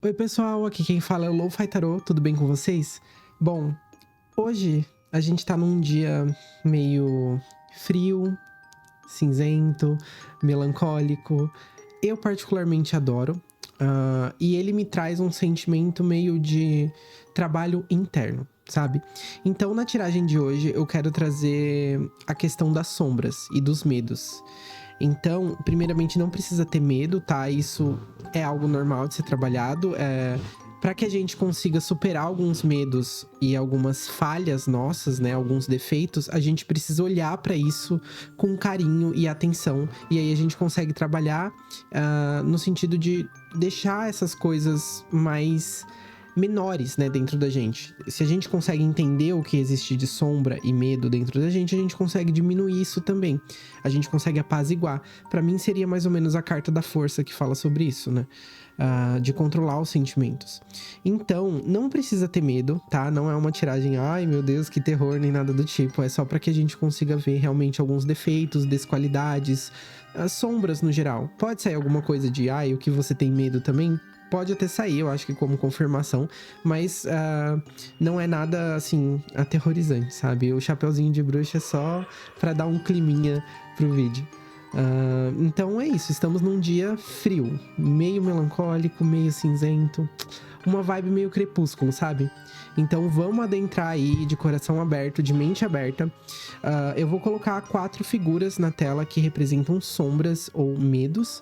Oi pessoal, aqui quem fala é o Lo-Fi Tarot, tudo bem com vocês? Bom, hoje a gente tá num dia meio frio, cinzento, melancólico. Eu particularmente adoro, e ele me traz um sentimento meio de trabalho interno, sabe? Então na tiragem de hoje eu quero trazer a questão das sombras e dos medos. Então, primeiramente, não precisa ter medo, tá? Isso é algo normal de ser trabalhado. Para que a gente consiga superar alguns medos e algumas falhas nossas, né? Alguns defeitos, a gente precisa olhar para isso com carinho e atenção. E aí a gente consegue trabalhar no sentido de deixar essas coisas mais menores, né, dentro da gente. Se a gente consegue entender o que existe de sombra e medo dentro da gente, a gente consegue diminuir isso também. A gente consegue apaziguar. Pra mim seria mais ou menos a carta da força que fala sobre isso, né? De controlar os sentimentos. Então, não precisa ter medo, tá? Não é uma tiragem, ai meu Deus, que terror, nem nada do tipo. É só pra que a gente consiga ver realmente alguns defeitos, desqualidades, as sombras no geral. Pode sair alguma coisa de, ai, o que você tem medo também? Pode até sair, eu acho que como confirmação, mas não é nada, assim, aterrorizante, sabe? O chapeuzinho de bruxa é só pra dar um climinha pro vídeo. Então é isso, estamos num dia frio, meio melancólico, meio cinzento, uma vibe meio crepúsculo, sabe? Então vamos adentrar aí de coração aberto, de mente aberta. Eu vou colocar 4 figuras na tela que representam sombras ou medos.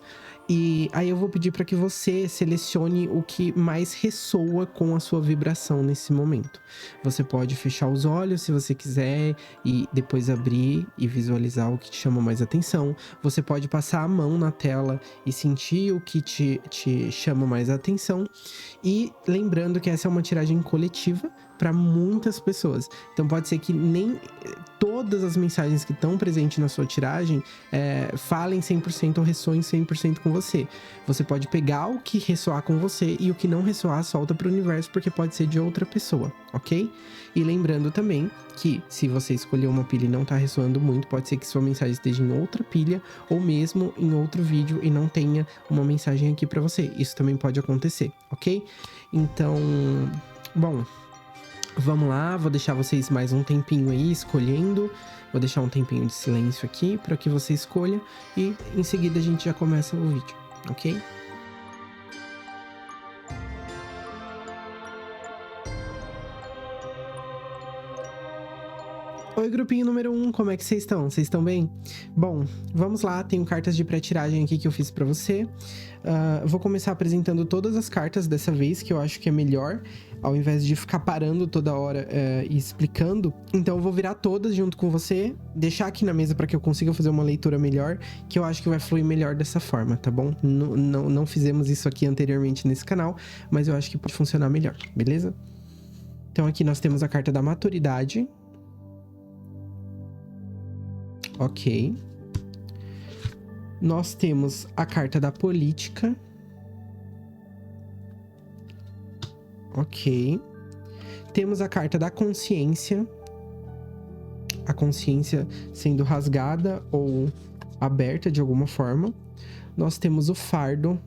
E aí eu vou pedir para que você selecione o que mais ressoa com a sua vibração nesse momento. Você pode fechar os olhos se você quiser e depois abrir e visualizar o que te chama mais atenção. Você pode passar a mão na tela e sentir o que te chama mais atenção. E lembrando que essa é uma tiragem coletiva para muitas pessoas. Então pode ser que nem todas as mensagens que estão presentes na sua tiragem falem 100% ou ressoem 100% com você. Você pode pegar o que ressoar com você e o que não ressoar solta para o universo, porque pode ser de outra pessoa, ok? E lembrando também que se você escolher uma pilha e não tá ressoando muito, pode ser que sua mensagem esteja em outra pilha ou mesmo em outro vídeo e não tenha uma mensagem aqui para você. Isso também pode acontecer, ok? Então, bom, vamos lá, vou deixar vocês mais um tempinho aí escolhendo. Vou deixar um tempinho de silêncio aqui para que você escolha e em seguida a gente já começa o vídeo, ok? Oi, grupinho número 1, como é que vocês estão? Vocês estão bem? Bom, vamos lá, tenho cartas de pré-tiragem aqui que eu fiz pra você. Vou começar apresentando todas as cartas dessa vez, que eu acho que é melhor, ao invés de ficar parando toda hora e explicando. Então eu vou virar todas junto com você, deixar aqui na mesa para que eu consiga fazer uma leitura melhor, que eu acho que vai fluir melhor dessa forma, tá bom? Não fizemos isso aqui anteriormente nesse canal, mas eu acho que pode funcionar melhor, beleza? Então aqui nós temos a carta da maturidade. Ok. Nós temos a carta da política. Ok. Temos a carta da consciência. A consciência sendo rasgada ou aberta de alguma forma. Nós temos o fardo.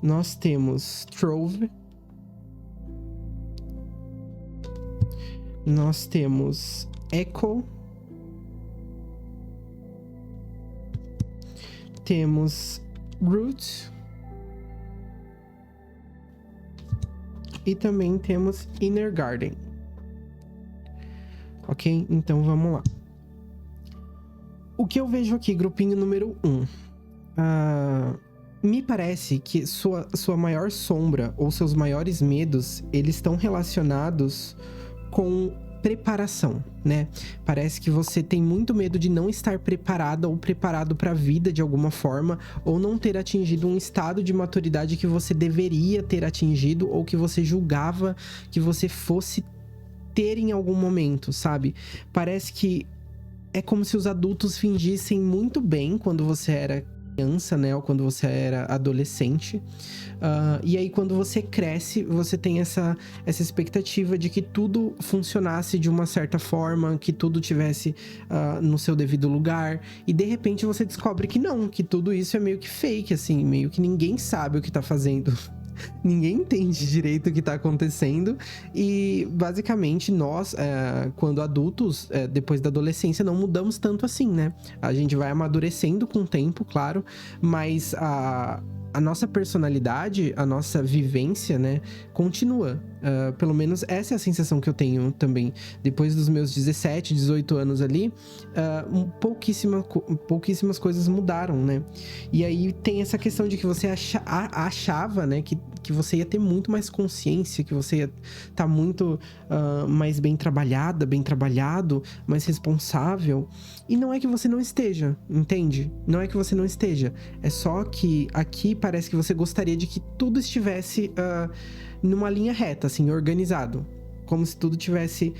Nós temos Trove. Nós temos Echo. Temos Root. E também temos Inner Garden. Ok? Então vamos lá. O que eu vejo aqui, grupinho número 1. Me parece que sua maior sombra ou seus maiores medos, eles estão relacionados com preparação, né? Parece que você tem muito medo de não estar preparada ou preparado para a vida de alguma forma, ou não ter atingido um estado de maturidade que você deveria ter atingido ou que você julgava que você fosse ter em algum momento, sabe? Parece que é como se os adultos fingissem muito bem quando você era criança, né? Ou quando você era adolescente. E aí, quando você cresce, você tem essa expectativa de que tudo funcionasse de uma certa forma, que tudo tivesse no seu devido lugar. E, de repente, você descobre que não, que tudo isso é meio que fake, assim. Meio que ninguém sabe o que tá fazendo. Ninguém entende direito o que tá acontecendo. E, basicamente, nós, quando adultos, depois da adolescência, não mudamos tanto assim, né? A gente vai amadurecendo com o tempo, claro, mas a nossa personalidade, a nossa vivência, né, continua. Pelo menos essa é a sensação que eu tenho também. Depois dos meus 17, 18 anos ali, pouquíssimas coisas mudaram, né? E aí tem essa questão de que você achava, né, que você ia ter muito mais consciência, que você ia estar muito mais bem trabalhado, mais responsável. E não é que você não esteja, entende? Não é que você não esteja. É só que aqui parece que você gostaria de que tudo estivesse numa linha reta, assim, organizado. Como se tudo tivesse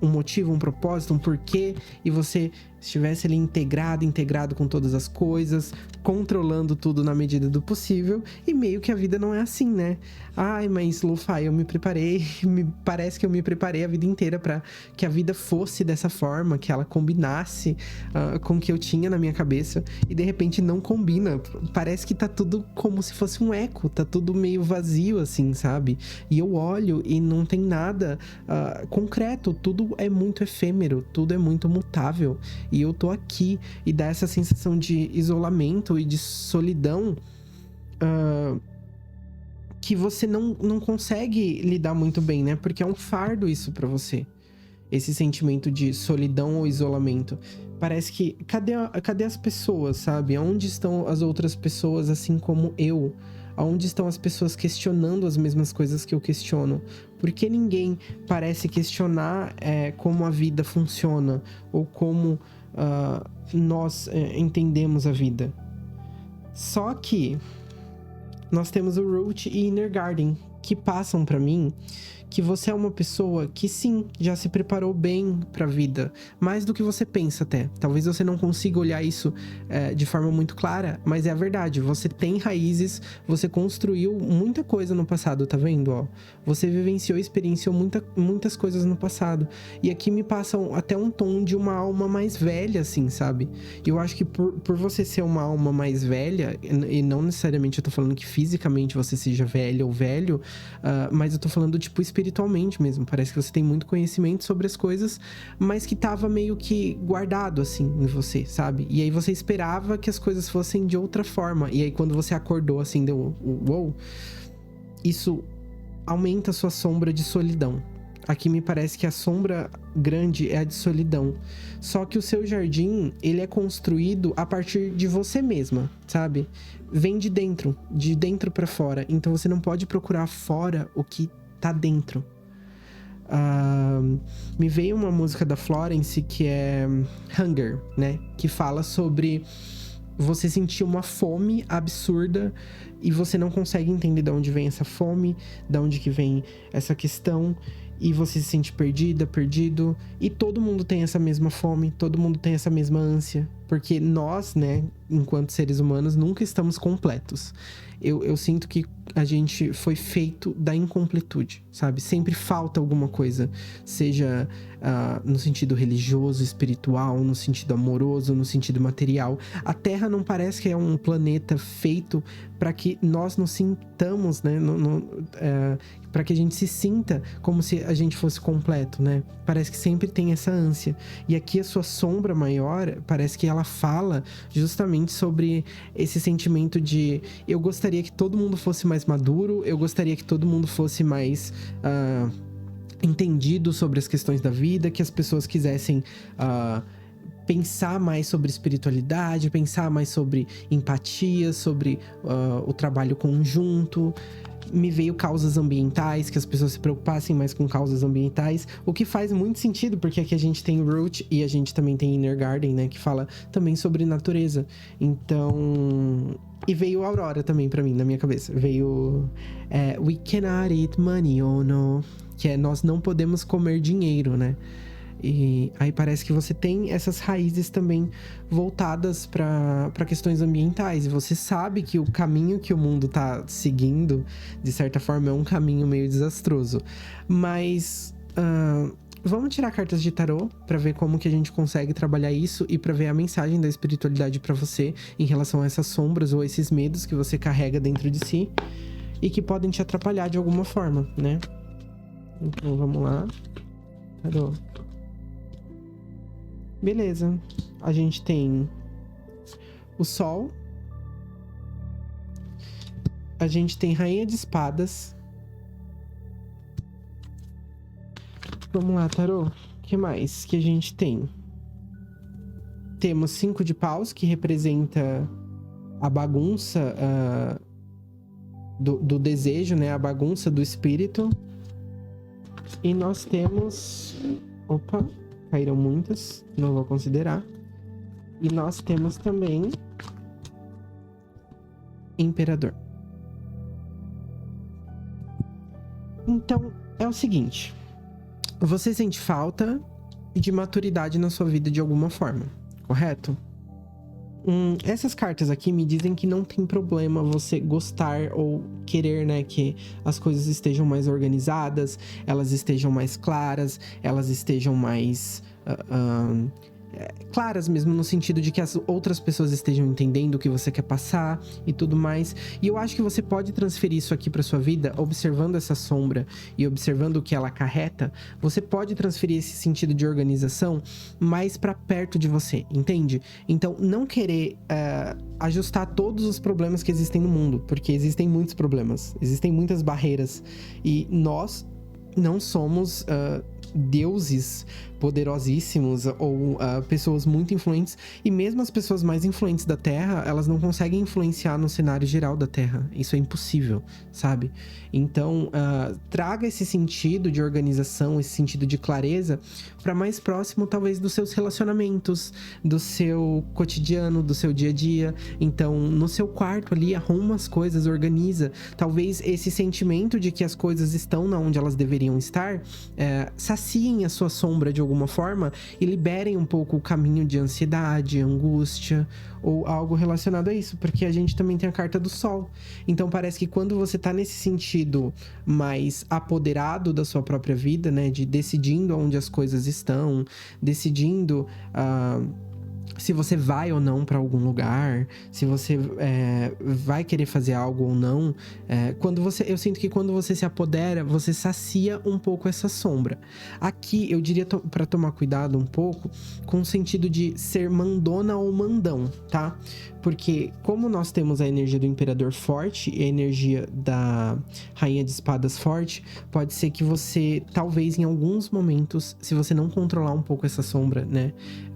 um motivo, um propósito, um porquê, e você estivesse ali integrado com todas as coisas, controlando tudo na medida do possível, e meio que a vida não é assim, né? Ai, mas Lo-Fi, eu me preparei, parece que eu me preparei a vida inteira para que a vida fosse dessa forma, que ela combinasse com o que eu tinha na minha cabeça, e de repente não combina. Parece que tá tudo como se fosse um eco, tá tudo meio vazio, assim, sabe? E eu olho e não tem nada concreto, tudo é muito efêmero, tudo é muito mutável. E eu tô aqui, e dá essa sensação de isolamento e de solidão que você não consegue lidar muito bem, né? Porque é um fardo isso pra você. Esse sentimento de solidão ou isolamento. Parece que... Cadê as pessoas, sabe? Onde estão as outras pessoas assim como eu? Onde estão as pessoas questionando as mesmas coisas que eu questiono? Por que ninguém parece questionar como a vida funciona? Ou como nós entendemos a vida? Só que nós temos o Root e Inner Garden, que passam pra mim que você é uma pessoa que sim, já se preparou bem pra vida, mais do que você pensa até. Talvez você não consiga olhar isso de forma muito clara, mas é a verdade. Você tem raízes, você construiu muita coisa no passado, tá vendo? Ó, você vivenciou, experienciou muitas coisas no passado. E aqui me passam até um tom de uma alma mais velha, assim, sabe? E eu acho que por você ser uma alma mais velha, e não necessariamente eu tô falando que fisicamente você seja velha ou velho, mas eu tô falando, tipo, espiritualmente mesmo. Parece que você tem muito conhecimento sobre as coisas, mas que tava meio que guardado, assim, em você, sabe? E aí você esperava que as coisas fossem de outra forma. E aí quando você acordou, assim, deu uou, isso aumenta a sua sombra de solidão. Aqui me parece que a sombra grande é a de solidão. Só que o seu jardim, ele é construído a partir de você mesma, sabe? Vem de dentro pra fora. Então você não pode procurar fora o que tá dentro. Me veio uma música da Florence que é Hunger, né? Que fala sobre você sentir uma fome absurda e você não consegue entender de onde vem essa fome, de onde que vem essa questão, e você se sente perdido, e todo mundo tem essa mesma fome, todo mundo tem essa mesma ânsia, porque nós, né, enquanto seres humanos, nunca estamos completos. Eu sinto que a gente foi feito da incompletude, sabe? Sempre falta alguma coisa, seja no sentido religioso, espiritual, no sentido amoroso, no sentido material. A Terra não parece que é um planeta feito para que nós nos sintamos, né? Para que a gente se sinta como se a gente fosse completo, né? Parece que sempre tem essa ânsia. E aqui a sua sombra maior, parece que ela fala justamente sobre esse sentimento de eu gostaria que todo mundo fosse mais maduro, eu gostaria que todo mundo fosse mais entendido sobre as questões da vida, que as pessoas quisessem pensar mais sobre espiritualidade, pensar mais sobre empatia, sobre o trabalho conjunto. Me veio causas ambientais, que as pessoas se preocupassem mais com causas ambientais, o que faz muito sentido, porque aqui a gente tem Root e a gente também tem Inner Garden, né, que fala também sobre natureza. Então... E veio Aurora também pra mim, na minha cabeça. Veio We cannot eat money, oh no, que é nós não podemos comer dinheiro, né? E aí parece que você tem essas raízes também voltadas para questões ambientais. E você sabe que o caminho que o mundo tá seguindo, de certa forma, é um caminho meio desastroso. Mas vamos tirar cartas de tarô para ver como que a gente consegue trabalhar isso e para ver a mensagem da espiritualidade para você em relação a essas sombras ou esses medos que você carrega dentro de si e que podem te atrapalhar de alguma forma, né? Então vamos lá. Tarô. Beleza. A gente tem o Sol. A gente tem Rainha de Espadas. Vamos lá, tarô. O que mais que a gente tem? Temos 5 de paus, que representa a bagunça do desejo, né? A bagunça do espírito. E nós temos... Opa, caíram muitas. Não vou considerar. E nós temos também... Imperador. Então, é o seguinte... Você sente falta de maturidade na sua vida de alguma forma, correto? Essas cartas aqui me dizem que não tem problema você gostar ou querer, né, que as coisas estejam mais organizadas, elas estejam mais claras, elas estejam mais... claras mesmo, no sentido de que as outras pessoas estejam entendendo o que você quer passar e tudo mais. E eu acho que você pode transferir isso aqui para sua vida, observando essa sombra e observando o que ela acarreta. Você pode transferir esse sentido de organização mais para perto de você, entende? Então, não querer ajustar todos os problemas que existem no mundo, porque existem muitos problemas, existem muitas barreiras e nós não somos deuses poderosíssimos ou pessoas muito influentes, e mesmo as pessoas mais influentes da Terra, elas não conseguem influenciar no cenário geral da Terra. Isso é impossível, sabe? Então, traga esse sentido de organização, esse sentido de clareza para mais próximo, talvez, dos seus relacionamentos, do seu cotidiano, do seu dia a dia. Então, no seu quarto ali, arruma as coisas, organiza. Talvez esse sentimento de que as coisas estão onde elas deveriam estar, saciem a sua sombra de alguma forma e liberem um pouco o caminho de ansiedade, angústia ou algo relacionado a isso, porque a gente também tem a carta do Sol. Então parece que quando você tá nesse sentido mais apoderado da sua própria vida, né, de decidindo onde as coisas estão, decidindo se você vai ou não para algum lugar, se você vai querer fazer algo ou não. Eu sinto que quando você se apodera, você sacia um pouco essa sombra. Aqui, eu diria para tomar cuidado um pouco com o sentido de ser mandona ou mandão, tá? Porque como nós temos a energia do Imperador forte e a energia da Rainha de Espadas forte, pode ser que você, talvez em alguns momentos, se você não controlar um pouco essa sombra, né?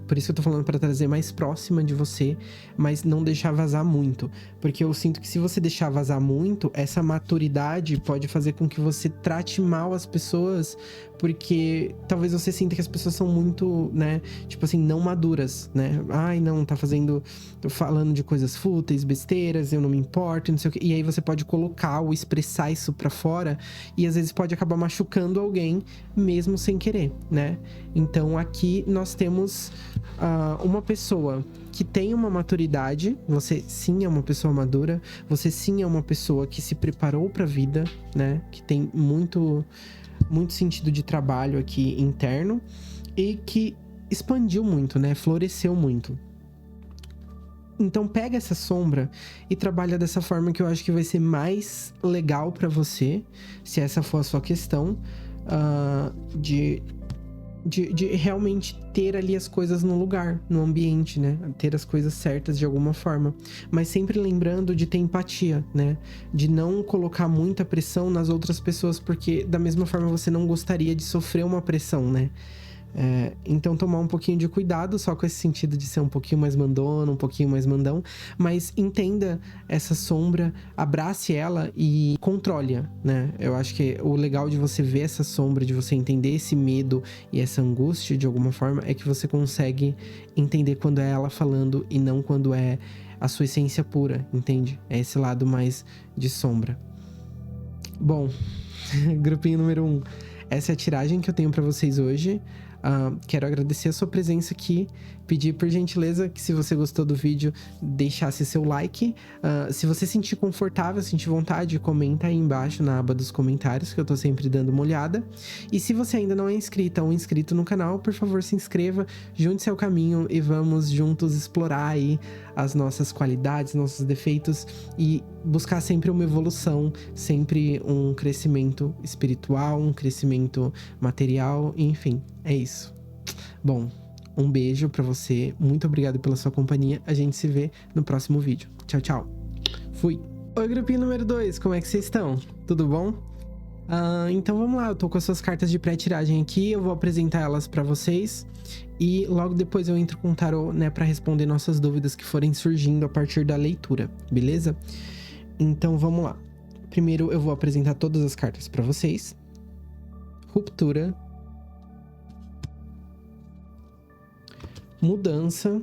Por isso que eu tô falando para trazer mais próxima de você, mas não deixar vazar muito. Porque eu sinto que se você deixar vazar muito, essa maturidade pode fazer com que você trate mal as pessoas, porque talvez você sinta que as pessoas são muito, né, tipo assim, não maduras, né? Ai, não, tá falando de coisas fúteis, besteiras, eu não me importo, não sei o quê. E aí você pode colocar ou expressar isso pra fora e às vezes pode acabar machucando alguém, mesmo sem querer, né? Então aqui nós temos uma pessoa que tem uma maturidade. Você sim é uma pessoa madura, você sim é uma pessoa que se preparou pra vida, né? Que tem muito sentido de trabalho aqui interno e que expandiu muito, né? Floresceu muito. Então pega essa sombra e trabalha dessa forma, que eu acho que vai ser mais legal pra você, se essa for a sua questão, de realmente ter ali as coisas no lugar, no ambiente, né? Ter as coisas certas de alguma forma. Mas sempre lembrando de ter empatia, né? De não colocar muita pressão nas outras pessoas, porque da mesma forma você não gostaria de sofrer uma pressão, né? Então tomar um pouquinho de cuidado só com esse sentido de ser um pouquinho mais mandona, um pouquinho mais mandão, mas entenda essa sombra, abrace ela e controle-a, né? Eu acho que o legal de você ver essa sombra, de você entender esse medo e essa angústia de alguma forma, é que você consegue entender quando é ela falando e não quando é a sua essência pura, entende? É esse lado mais de sombra. Bom, grupinho número 1. Essa é a tiragem que eu tenho pra vocês hoje. Quero agradecer a sua presença aqui, pedir por gentileza que, se você gostou do vídeo, deixasse seu like. Se você sentir confortável, sentir vontade, comenta aí embaixo na aba dos comentários, que eu tô sempre dando uma olhada. E se você ainda não é inscrita ou inscrito no canal, por favor, se inscreva, junte-se ao caminho e vamos juntos explorar aí as nossas qualidades, nossos defeitos e buscar sempre uma evolução, sempre um crescimento espiritual, um crescimento material, enfim, é isso. Bom, um beijo pra você, muito obrigado pela sua companhia, a gente se vê no próximo vídeo. Tchau, tchau. Fui. Oi, grupinho número 2, como é que vocês estão? Tudo bom? Então vamos lá, eu tô com as suas cartas de pré-tiragem aqui, eu vou apresentar elas pra vocês e logo depois eu entro com o tarô, né, pra responder nossas dúvidas que forem surgindo a partir da leitura, beleza? Então vamos lá. Primeiro eu vou apresentar todas as cartas pra vocês. Ruptura. Mudança.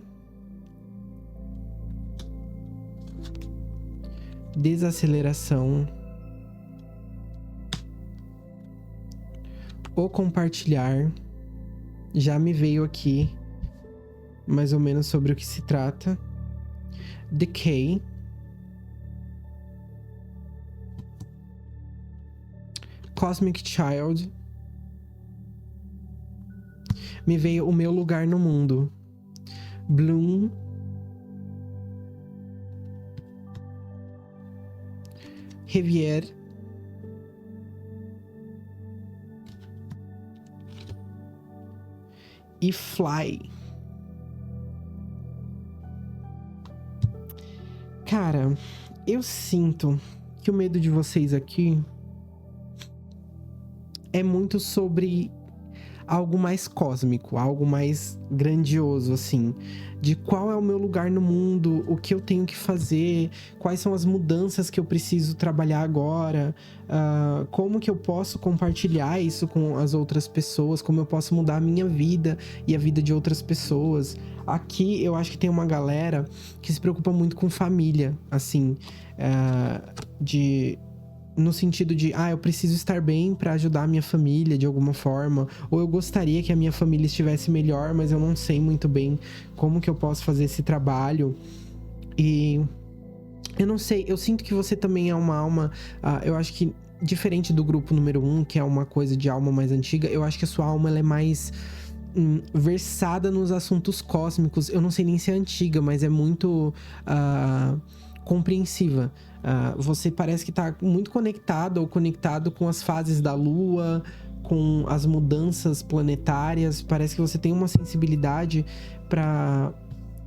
Desaceleração. O compartilhar. Já me veio aqui mais ou menos sobre o que se trata. Decay. Cosmic Child. Me veio o meu lugar no mundo. Bloom. Revier. E Fly. Cara, eu sinto que o medo de vocês aqui é muito sobre algo mais cósmico, algo mais grandioso, assim. De qual é o meu lugar no mundo, o que eu tenho que fazer, quais são as mudanças que eu preciso trabalhar agora, como que eu posso compartilhar isso com as outras pessoas, como eu posso mudar a minha vida e a vida de outras pessoas. Aqui eu acho que tem uma galera que se preocupa muito com família, assim, no sentido de, eu preciso estar bem para ajudar a minha família de alguma forma, ou eu gostaria que a minha família estivesse melhor, mas eu não sei muito bem como que eu posso fazer esse trabalho. E eu não sei, eu sinto que você também é uma alma, eu acho que diferente do grupo número 1, que é uma coisa de alma mais antiga, eu acho que a sua alma ela é mais versada nos assuntos cósmicos. Eu não sei nem se é antiga, mas é muito compreensiva. Você parece que tá muito conectado ou conectado com as fases da Lua, com as mudanças planetárias. Parece que você tem uma sensibilidade para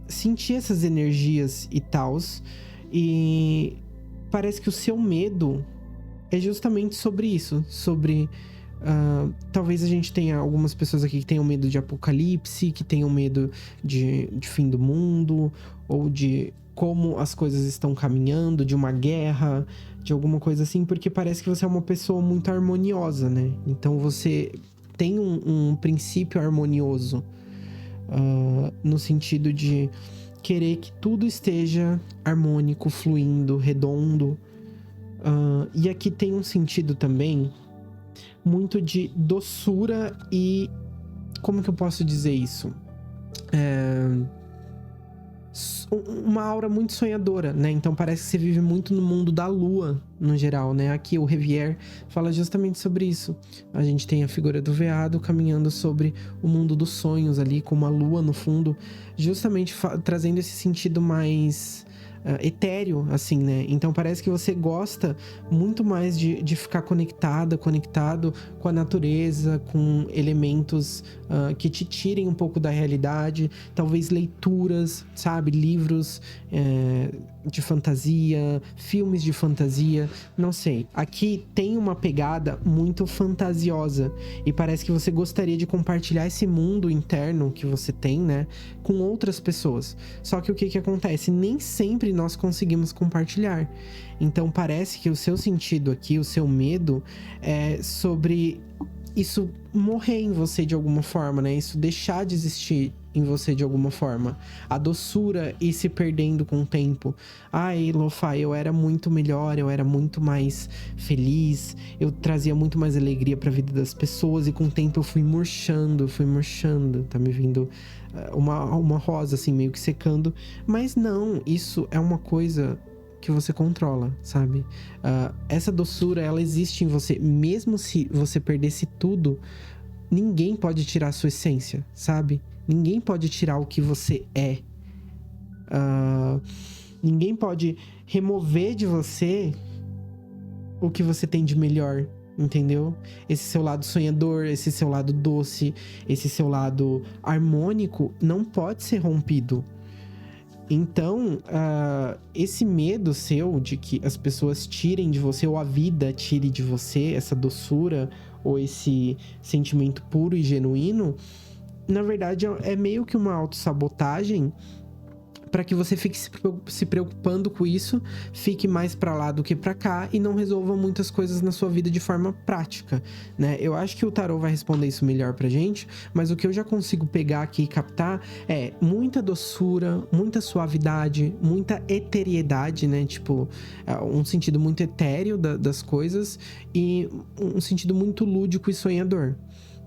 sentir essas energias e tals. E parece que o seu medo é justamente sobre isso, sobre... talvez a gente tenha algumas pessoas aqui que tenham medo de apocalipse, que tenham medo de fim do mundo, ou de como as coisas estão caminhando, de uma guerra, de alguma coisa assim, porque parece que você é uma pessoa muito harmoniosa, né? Então você tem um princípio harmonioso, no sentido de querer que tudo esteja harmônico, fluindo, redondo. E aqui tem um sentido também muito de doçura e... como que eu posso dizer isso? Uma aura muito sonhadora, né? Então parece que você vive muito no mundo da lua, no geral, né? Aqui o Revier fala justamente sobre isso. A gente tem a figura do veado caminhando sobre o mundo dos sonhos ali, com uma lua no fundo, justamente trazendo esse sentido mais... etéreo, assim, né? Então parece que você gosta muito mais de ficar conectado com a natureza, com elementos que te tirem um pouco da realidade, talvez leituras, sabe? Livros de fantasia, filmes de fantasia, não sei. Aqui tem uma pegada muito fantasiosa e parece que você gostaria de compartilhar esse mundo interno que você tem, né? Com outras pessoas. Só que o que acontece? Nem sempre nós conseguimos compartilhar. Então parece que o seu sentido aqui, o seu medo é sobre isso morrer em você de alguma forma, né? Isso deixar de existir em você de alguma forma. A doçura ir se perdendo com o tempo. Ai, Lo-Fi, eu era muito melhor, eu era muito mais feliz, eu trazia muito mais alegria pra vida das pessoas, e com o tempo eu fui murchando, tá me vindo uma rosa, assim, meio que secando. Mas não, isso é uma coisa que você controla, sabe? Essa doçura, ela existe em você. Mesmo se você perdesse tudo, ninguém pode tirar a sua essência, sabe? Ninguém pode tirar o que você é. Ninguém pode remover de você o que você tem de melhor, entendeu? Esse seu lado sonhador, esse seu lado doce, esse seu lado harmônico não pode ser rompido. Então, esse medo seu de que as pessoas tirem de você, ou a vida tire de você essa doçura, ou esse sentimento puro e genuíno, na verdade é meio que uma autossabotagem para que você fique se preocupando com isso, fique mais para lá do que para cá e não resolva muitas coisas na sua vida de forma prática, né? Eu acho que o tarô vai responder isso melhor pra gente, mas o que eu já consigo pegar aqui e captar é muita doçura, muita suavidade, muita eteriedade, né? Tipo, um sentido muito etéreo das coisas e um sentido muito lúdico e sonhador.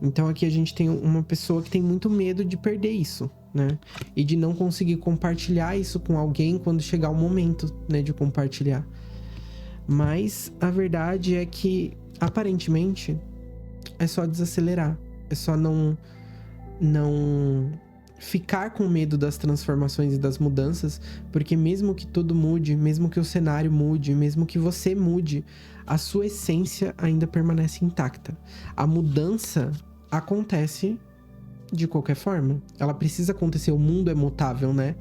Então aqui a gente tem uma pessoa que tem muito medo de perder isso, né? E de não conseguir compartilhar isso com alguém quando chegar o momento, né, de compartilhar. Mas a verdade é que, aparentemente, é só desacelerar. É só não ficar com medo das transformações e das mudanças, porque mesmo que tudo mude, mesmo que o cenário mude, mesmo que você mude, a sua essência ainda permanece intacta. A mudança acontece de qualquer forma. Ela precisa acontecer, o mundo é mutável, né?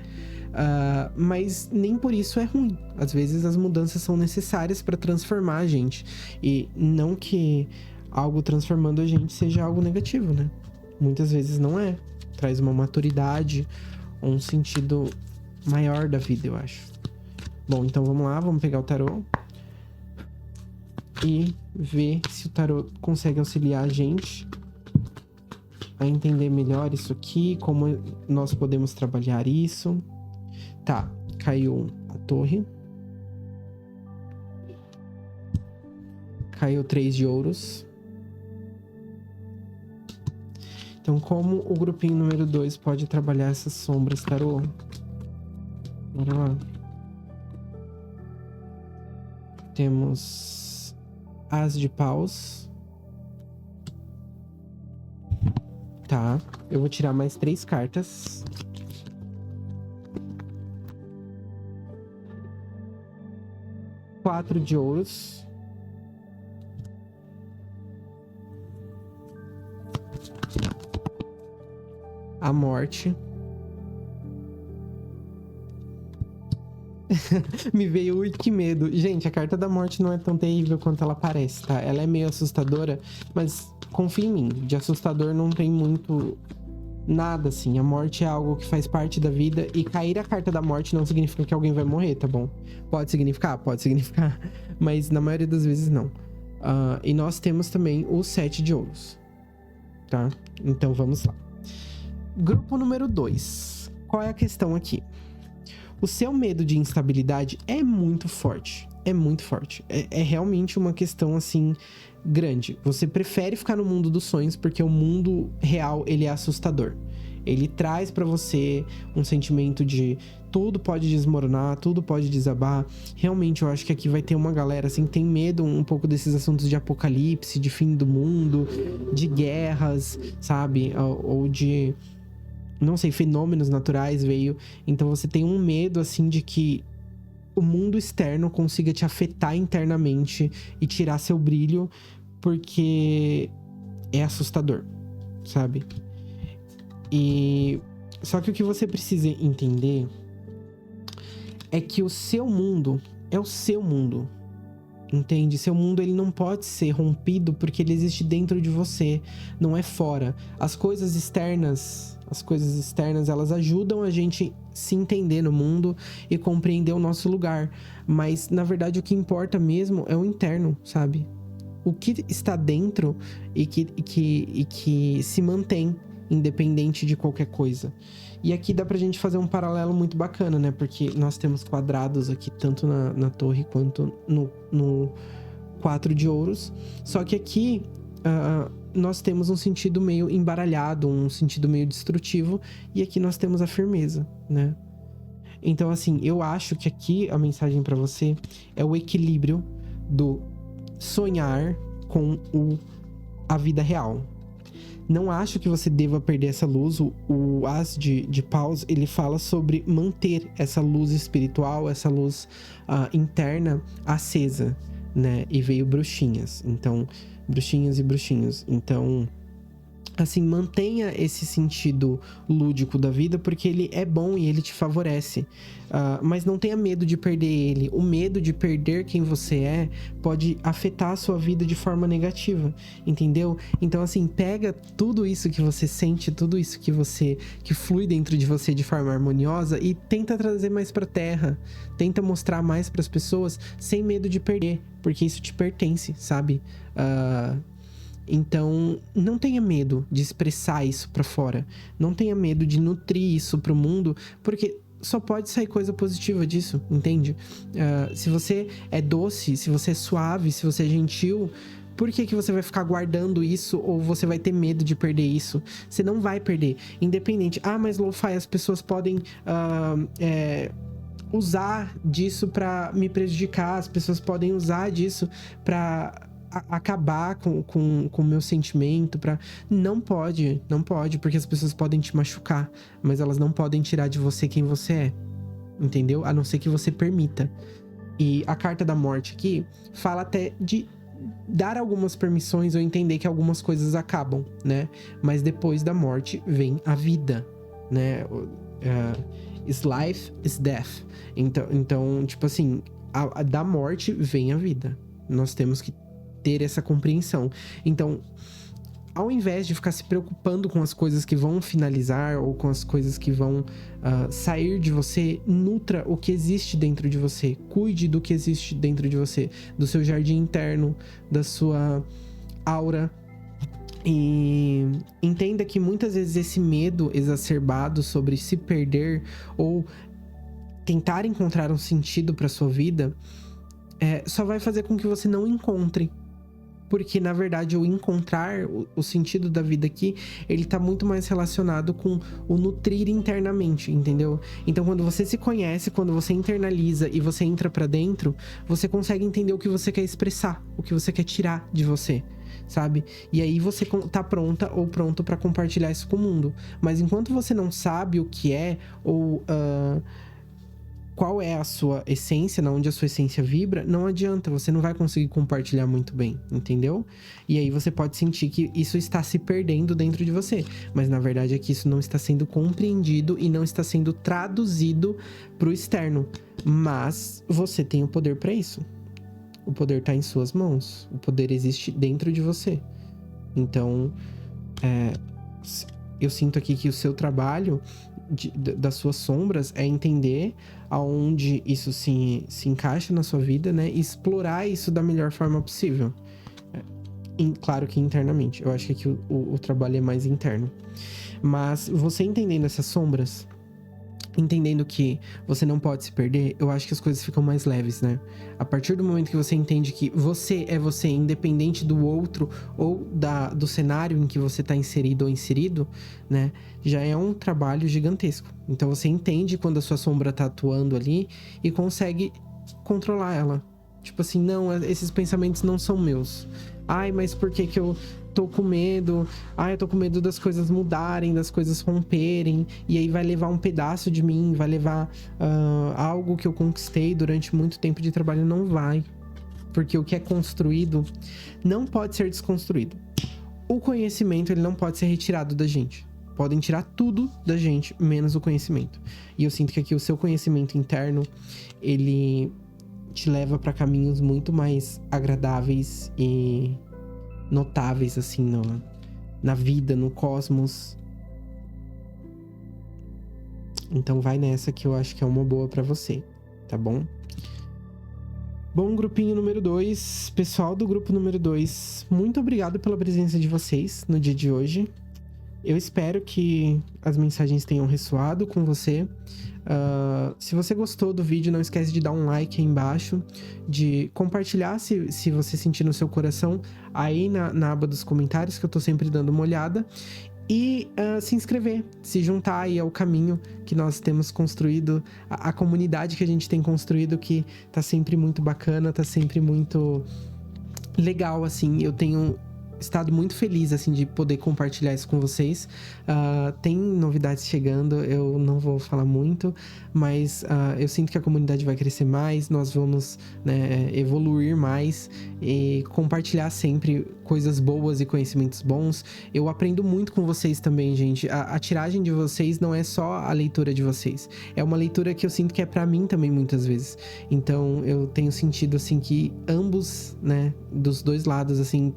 Mas nem por isso é ruim. Às vezes as mudanças são necessárias para transformar a gente. E não que algo transformando a gente seja algo negativo, né? Muitas vezes não é. Traz uma maturidade, um sentido maior da vida, eu acho. Bom, então vamos lá, vamos pegar o tarô e ver se o tarô consegue auxiliar a gente a entender melhor isso aqui, como nós podemos trabalhar isso. Tá, caiu a torre. Caiu 3 de ouros. Então, como o grupinho número 2 pode trabalhar essas sombras, tarô? Bora lá. Temos As de Paus. Tá, eu vou tirar mais 3 cartas. Quatro de ouros. A morte. Me veio, ui, que medo. Gente, a carta da morte não é tão terrível quanto ela parece, tá? Ela é meio assustadora, mas confia em mim, de assustador não tem muito nada, assim. A morte é algo que faz parte da vida, e cair a carta da morte não significa que alguém vai morrer, tá bom? Pode significar, mas na maioria das vezes não. E nós temos também o 7 de ouros, tá? Então vamos lá. Grupo número 2. Qual é a questão aqui? O seu medo de instabilidade é muito forte. É muito forte. É realmente uma questão, assim, grande. Você prefere ficar no mundo dos sonhos porque o mundo real, ele é assustador. Ele traz pra você um sentimento de tudo pode desmoronar, tudo pode desabar. Realmente, eu acho que aqui vai ter uma galera, assim, que tem medo um pouco desses assuntos de apocalipse, de fim do mundo, de guerras, sabe? Ou de, não sei, fenômenos naturais veio. Então você tem um medo, assim, de que o mundo externo consiga te afetar internamente e tirar seu brilho, porque é assustador, sabe? E só que o que você precisa entender é que o seu mundo é o seu mundo, entende? Seu mundo, ele não pode ser rompido porque ele existe dentro de você, não é fora. As coisas externas, elas ajudam a gente se entender no mundo e compreender o nosso lugar. Mas, na verdade, o que importa mesmo é o interno, sabe? O que está dentro e que se mantém. independente de qualquer coisa. E aqui dá pra gente fazer um paralelo muito bacana, né? Porque nós temos quadrados aqui, tanto na torre quanto no 4 de ouros. Só que aqui nós temos um sentido meio embaralhado, um sentido meio destrutivo. E aqui nós temos a firmeza, né? Então, assim, eu acho que aqui a mensagem pra você é o equilíbrio do sonhar com a vida real. Não acho que você deva perder essa luz. O As de Paus, ele fala sobre manter essa luz espiritual, essa luz interna acesa, né? E veio bruxinhas. Então, bruxinhas e bruxinhos. Então, assim, mantenha esse sentido lúdico da vida, porque ele é bom e ele te favorece. Mas não tenha medo de perder ele. O medo de perder quem você é pode afetar a sua vida de forma negativa, entendeu? Então, assim, pega tudo isso que você sente, tudo isso que flui dentro de você de forma harmoniosa e tenta trazer mais pra terra. Tenta mostrar mais pras pessoas sem medo de perder, porque isso te pertence, sabe? Então, não tenha medo de expressar isso pra fora. Não tenha medo de nutrir isso pro mundo, porque só pode sair coisa positiva disso, entende? Se você é doce, se você é suave, se você é gentil, por que você vai ficar guardando isso ou você vai ter medo de perder isso? Você não vai perder, independente. Mas Lo-Fi, as pessoas podem usar disso pra me prejudicar, as pessoas podem usar disso pra acabar com o meu sentimento, não pode, porque as pessoas podem te machucar, mas elas não podem tirar de você quem você é, entendeu? A não ser que você permita. E a carta da morte aqui fala até de dar algumas permissões ou entender que algumas coisas acabam, né? Mas depois da morte vem a vida, né? Is life, is death. Então, tipo assim, da morte vem a vida. Nós temos que ter essa compreensão. Então, ao invés de ficar se preocupando com as coisas que vão finalizar ou com as coisas que vão sair de você, nutra o que existe dentro de você. Cuide do que existe dentro de você, do seu jardim interno, da sua aura. E entenda que muitas vezes esse medo exacerbado sobre se perder ou tentar encontrar um sentido para sua vida só vai fazer com que você não encontre. Porque, na verdade, o encontrar o sentido da vida aqui, ele tá muito mais relacionado com o nutrir internamente, entendeu? Então, quando você se conhece, quando você internaliza e você entra pra dentro, você consegue entender o que você quer expressar, o que você quer tirar de você, sabe? E aí você tá pronta ou pronto pra compartilhar isso com o mundo. Mas enquanto você não sabe o que é, ou qual é a sua essência, onde a sua essência vibra, não adianta, você não vai conseguir compartilhar muito bem, entendeu? E aí você pode sentir que isso está se perdendo dentro de você, mas na verdade é que isso não está sendo compreendido e não está sendo traduzido pro externo, mas você tem o poder para isso. O poder tá em suas mãos, o poder existe dentro de você. Então, eu sinto aqui que o seu trabalho das suas sombras é entender aonde isso se encaixa na sua vida, né? E explorar isso da melhor forma possível. Claro que internamente. Eu acho que aqui o trabalho é mais interno. Mas você entendendo essas sombras, entendendo que você não pode se perder, eu acho que as coisas ficam mais leves, né? A partir do momento que você entende que você é você, independente do outro ou do cenário em que você tá inserido ou inserido, né? Já é um trabalho gigantesco. Então você entende quando a sua sombra tá atuando ali e consegue controlar ela. Tipo assim, não, esses pensamentos não são meus. Mas por que eu tô com medo? Eu tô com medo das coisas mudarem, das coisas romperem. E aí vai levar um pedaço de mim, vai levar algo que eu conquistei durante muito tempo de trabalho. Não vai. Porque o que é construído não pode ser desconstruído. O conhecimento, ele não pode ser retirado da gente. Podem tirar tudo da gente, menos o conhecimento. E eu sinto que aqui o seu conhecimento interno, ele te leva para caminhos muito mais agradáveis e notáveis, assim, na vida, no cosmos. Então vai nessa que eu acho que é uma boa para você, tá bom? Bom, grupinho número 2, pessoal do grupo número 2, muito obrigado pela presença de vocês no dia de hoje. Eu espero que as mensagens tenham ressoado com você. Se você gostou do vídeo, não esquece de dar um like aí embaixo, de compartilhar se você sentir no seu coração aí na aba dos comentários, que eu tô sempre dando uma olhada. E se inscrever, se juntar aí ao caminho que nós temos construído, a comunidade que a gente tem construído, que tá sempre muito bacana, tá sempre muito legal, assim. Eu tenho estado muito feliz, assim, de poder compartilhar isso com vocês. Tem novidades chegando, eu não vou falar muito, mas eu sinto que a comunidade vai crescer mais, nós vamos, né, evoluir mais e compartilhar sempre coisas boas e conhecimentos bons. Eu aprendo muito com vocês também, gente. A tiragem de vocês não é só a leitura de vocês, é uma leitura que eu sinto que é pra mim também, muitas vezes. Então, eu tenho sentido, assim, que ambos, né, dos dois lados, assim,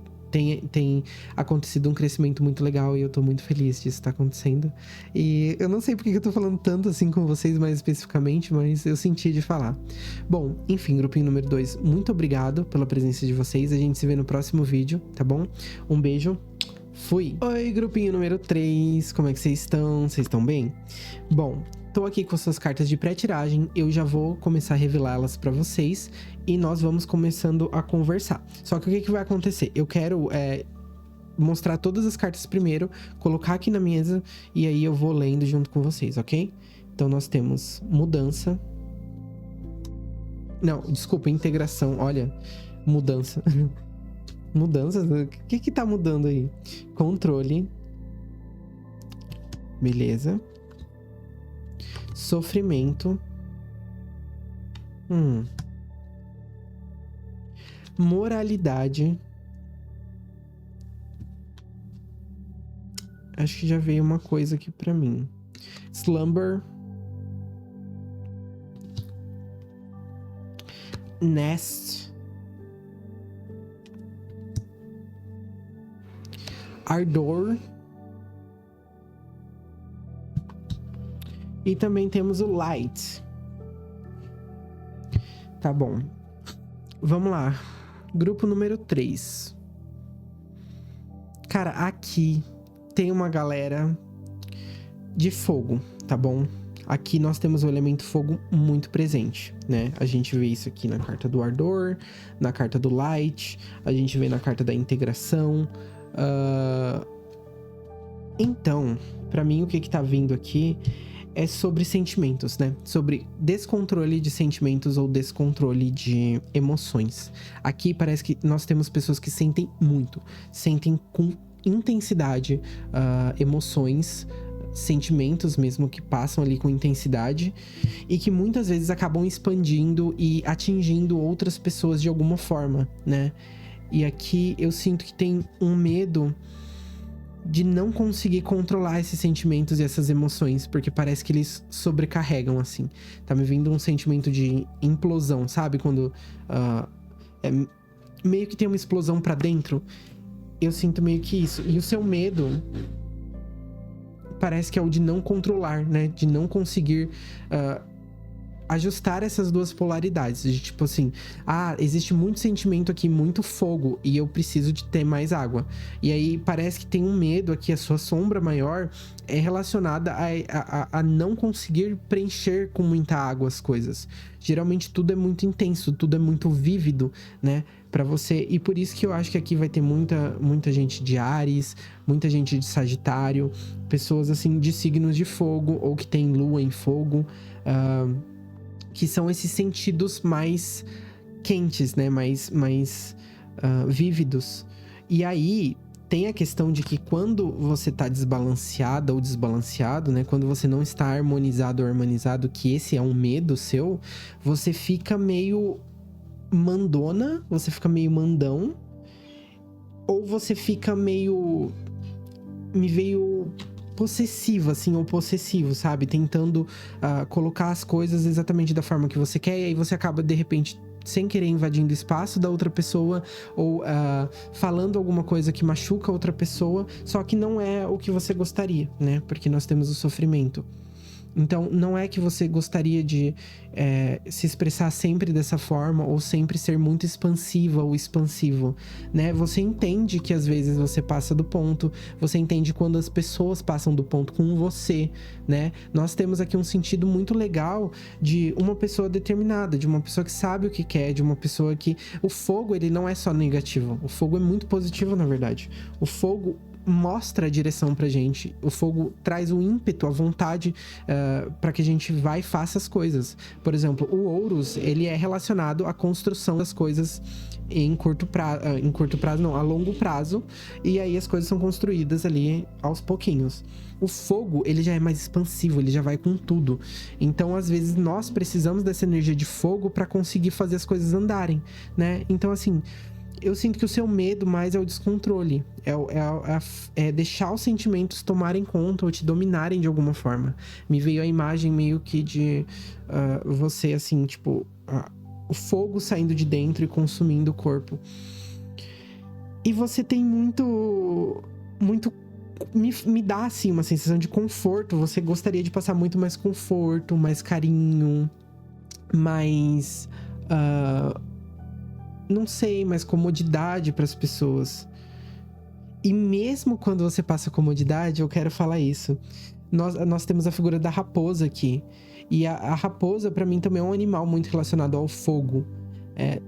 tem acontecido um crescimento muito legal e eu tô muito feliz disso tá acontecendo. E eu não sei porque eu tô falando tanto assim com vocês mais especificamente, mas eu senti de falar. Bom, enfim, grupinho número 2, muito obrigado pela presença de vocês. A gente se vê no próximo vídeo, tá bom? Um beijo. Fui! Oi, grupinho número 3, como é que vocês estão? Vocês estão bem? Bom, tô aqui com suas cartas de pré-tiragem, eu já vou começar a revelá-las pra vocês e nós vamos começando a conversar. Só que o que vai acontecer? Eu quero mostrar todas as cartas primeiro, colocar aqui na mesa e aí eu vou lendo junto com vocês, ok? Então nós temos mudança. Não, desculpa, integração, olha, mudança. Mudanças? O que tá mudando aí? Controle. Beleza. Sofrimento. Moralidade. Acho que já veio uma coisa aqui pra mim. Slumber. Nest. Ardor. E também temos o Light. Tá bom. Vamos lá. Grupo número 3. Cara, aqui tem uma galera de fogo, tá bom? Aqui nós temos o elemento fogo muito presente, né? A gente vê isso aqui na carta do Ardor, na carta do Light, a gente vê na carta da integração. Então, pra mim, o que tá vindo aqui é sobre sentimentos, né? Sobre descontrole de sentimentos ou descontrole de emoções. Aqui parece que nós temos pessoas que sentem muito, sentem com intensidade emoções, sentimentos mesmo que passam ali com intensidade e que muitas vezes acabam expandindo e atingindo outras pessoas de alguma forma, né? E aqui eu sinto que tem um medo de não conseguir controlar esses sentimentos e essas emoções, porque parece que eles sobrecarregam, assim. Tá me vindo um sentimento de implosão, sabe? Quando meio que tem uma explosão pra dentro. Eu sinto meio que isso. E o seu medo parece que é o de não controlar, né? De não conseguir ajustar essas duas polaridades. De tipo assim, existe muito sentimento aqui, muito fogo, e eu preciso de ter mais água. E aí parece que tem um medo aqui, a sua sombra maior é relacionada a não conseguir preencher com muita água as coisas. Geralmente tudo é muito intenso, tudo é muito vívido, né? Pra você, e por isso que eu acho que aqui vai ter muita gente de Áries, muita gente de Sagitário, pessoas assim de signos de fogo, ou que tem lua em fogo, que são esses sentidos mais quentes, né? Mais vívidos. E aí, tem a questão de que quando você tá desbalanceada ou desbalanceado, né? Quando você não está harmonizado ou harmonizado, que esse é um medo seu, você fica meio mandona, você fica meio mandão, ou você fica meio possessivo, assim, ou possessivo, sabe? Tentando colocar as coisas exatamente da forma que você quer, e aí você acaba, de repente, sem querer invadindo o espaço da outra pessoa, ou falando alguma coisa que machuca a outra pessoa, só que não é o que você gostaria, né? Porque nós temos o sofrimento. Então, não é que você gostaria de se expressar sempre dessa forma ou sempre ser muito expansiva ou expansivo, né? Você entende que às vezes você passa do ponto, você entende quando as pessoas passam do ponto com você, né? Nós temos aqui um sentido muito legal de uma pessoa determinada, de uma pessoa que sabe o que quer, de uma pessoa que... O fogo, ele não é só negativo, o fogo é muito positivo, na verdade. O fogo mostra a direção pra gente. O fogo traz o ímpeto, a vontade para que a gente vá e faça as coisas. Por exemplo, o Ouros, ele é relacionado à construção das coisas em curto prazo, não, a longo prazo. E aí as coisas são construídas ali aos pouquinhos. O fogo, ele já é mais expansivo, ele já vai com tudo. Então, às vezes, nós precisamos dessa energia de fogo para conseguir fazer as coisas andarem, né? Então, assim... Eu sinto que o seu medo mais é o descontrole. É deixar os sentimentos tomarem conta ou te dominarem de alguma forma. Me veio a imagem meio que de você, assim, tipo... o fogo saindo de dentro e consumindo o corpo. E você tem muito... Me dá, assim, uma sensação de conforto. Você gostaria de passar muito mais conforto, mais carinho, mais... não sei, mais comodidade para as pessoas. E mesmo quando você passa comodidade, eu quero falar isso. Nós temos a figura da raposa aqui. E a raposa, para mim, também é um animal muito relacionado ao fogo.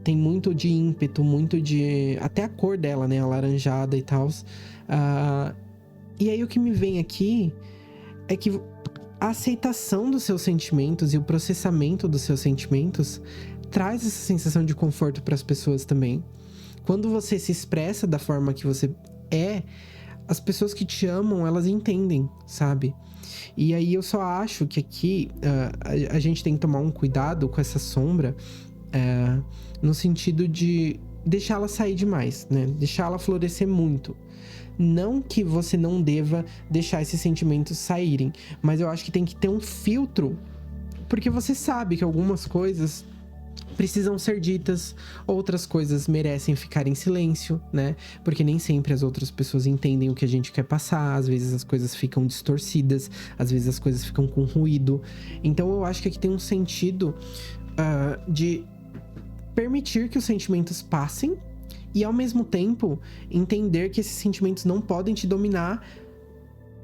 Tem muito de ímpeto, muito de... Até a cor dela, né? Alaranjada e tal. E aí o que me vem aqui é que a aceitação dos seus sentimentos e o processamento dos seus sentimentos traz essa sensação de conforto para as pessoas também. Quando você se expressa da forma que você é, as pessoas que te amam, elas entendem, sabe? E aí eu só acho que aqui a gente tem que tomar um cuidado com essa sombra, no sentido de deixá-la sair demais, né? Deixá-la florescer muito. Não que você não deva deixar esses sentimentos saírem, mas eu acho que tem que ter um filtro, porque você sabe que algumas coisas precisam ser ditas, outras coisas merecem ficar em silêncio, né? Porque nem sempre as outras pessoas entendem o que a gente quer passar, às vezes as coisas ficam distorcidas, às vezes as coisas ficam com ruído. Então eu acho que aqui tem um sentido de permitir que os sentimentos passem e, ao mesmo tempo, entender que esses sentimentos não podem te dominar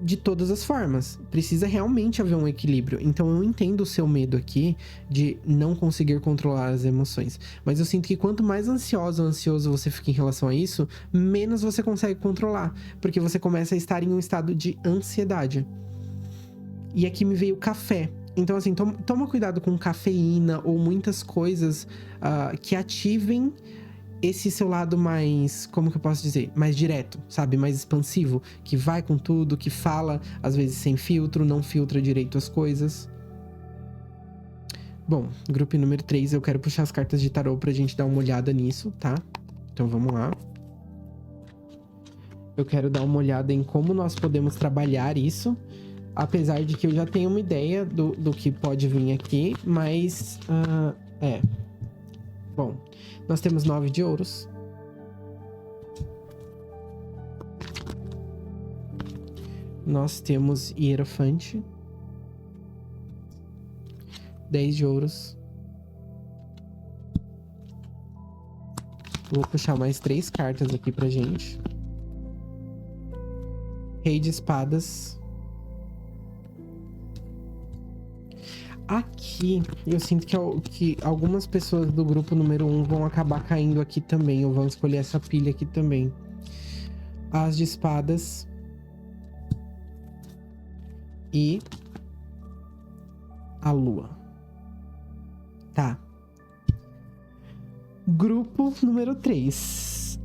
de todas as formas. Precisa realmente haver um equilíbrio. Então eu entendo o seu medo aqui de não conseguir controlar as emoções, mas eu sinto que quanto mais ansiosa ou ansioso você fica em relação a isso, menos você consegue controlar, porque você começa a estar em um estado de ansiedade. E aqui me veio o café. Então, assim, toma cuidado com cafeína ou muitas coisas que ativem esse seu lado mais, como que eu posso dizer? Mais direto, sabe? Mais expansivo, que vai com tudo, que fala, às vezes, sem filtro, não filtra direito as coisas. Bom, grupo número 3, eu quero puxar as cartas de tarô pra gente dar uma olhada nisso, tá? Então, vamos lá. Eu quero dar uma olhada em como nós podemos trabalhar isso, apesar de que eu já tenho uma ideia do que pode vir aqui, mas... Bom, nós temos 9 de ouros. Nós temos Hierofante. 10 de ouros. Vou puxar mais 3 cartas aqui pra gente. Rei de espadas. Aqui, eu sinto que algumas pessoas do grupo número 1 vão acabar caindo aqui também, ou vão escolher essa pilha aqui também. As de espadas. E a lua. Tá. Grupo número 3.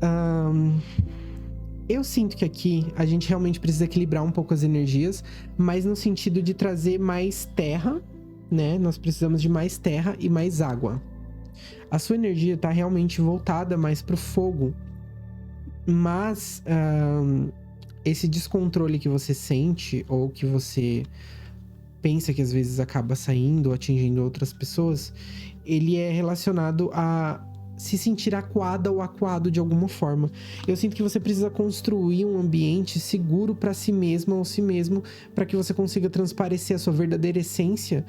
Eu sinto que aqui a gente realmente precisa equilibrar um pouco as energias, mas no sentido de trazer mais terra, né? Nós precisamos de mais terra e mais água. A sua energia tá realmente voltada mais pro fogo, mas esse descontrole que você sente, ou que você pensa que às vezes acaba saindo ou atingindo outras pessoas, ele é relacionado a se sentir acuada ou acuado de alguma forma. Eu sinto que você precisa construir um ambiente seguro para si mesma ou si mesmo, para que você consiga transparecer a sua verdadeira essência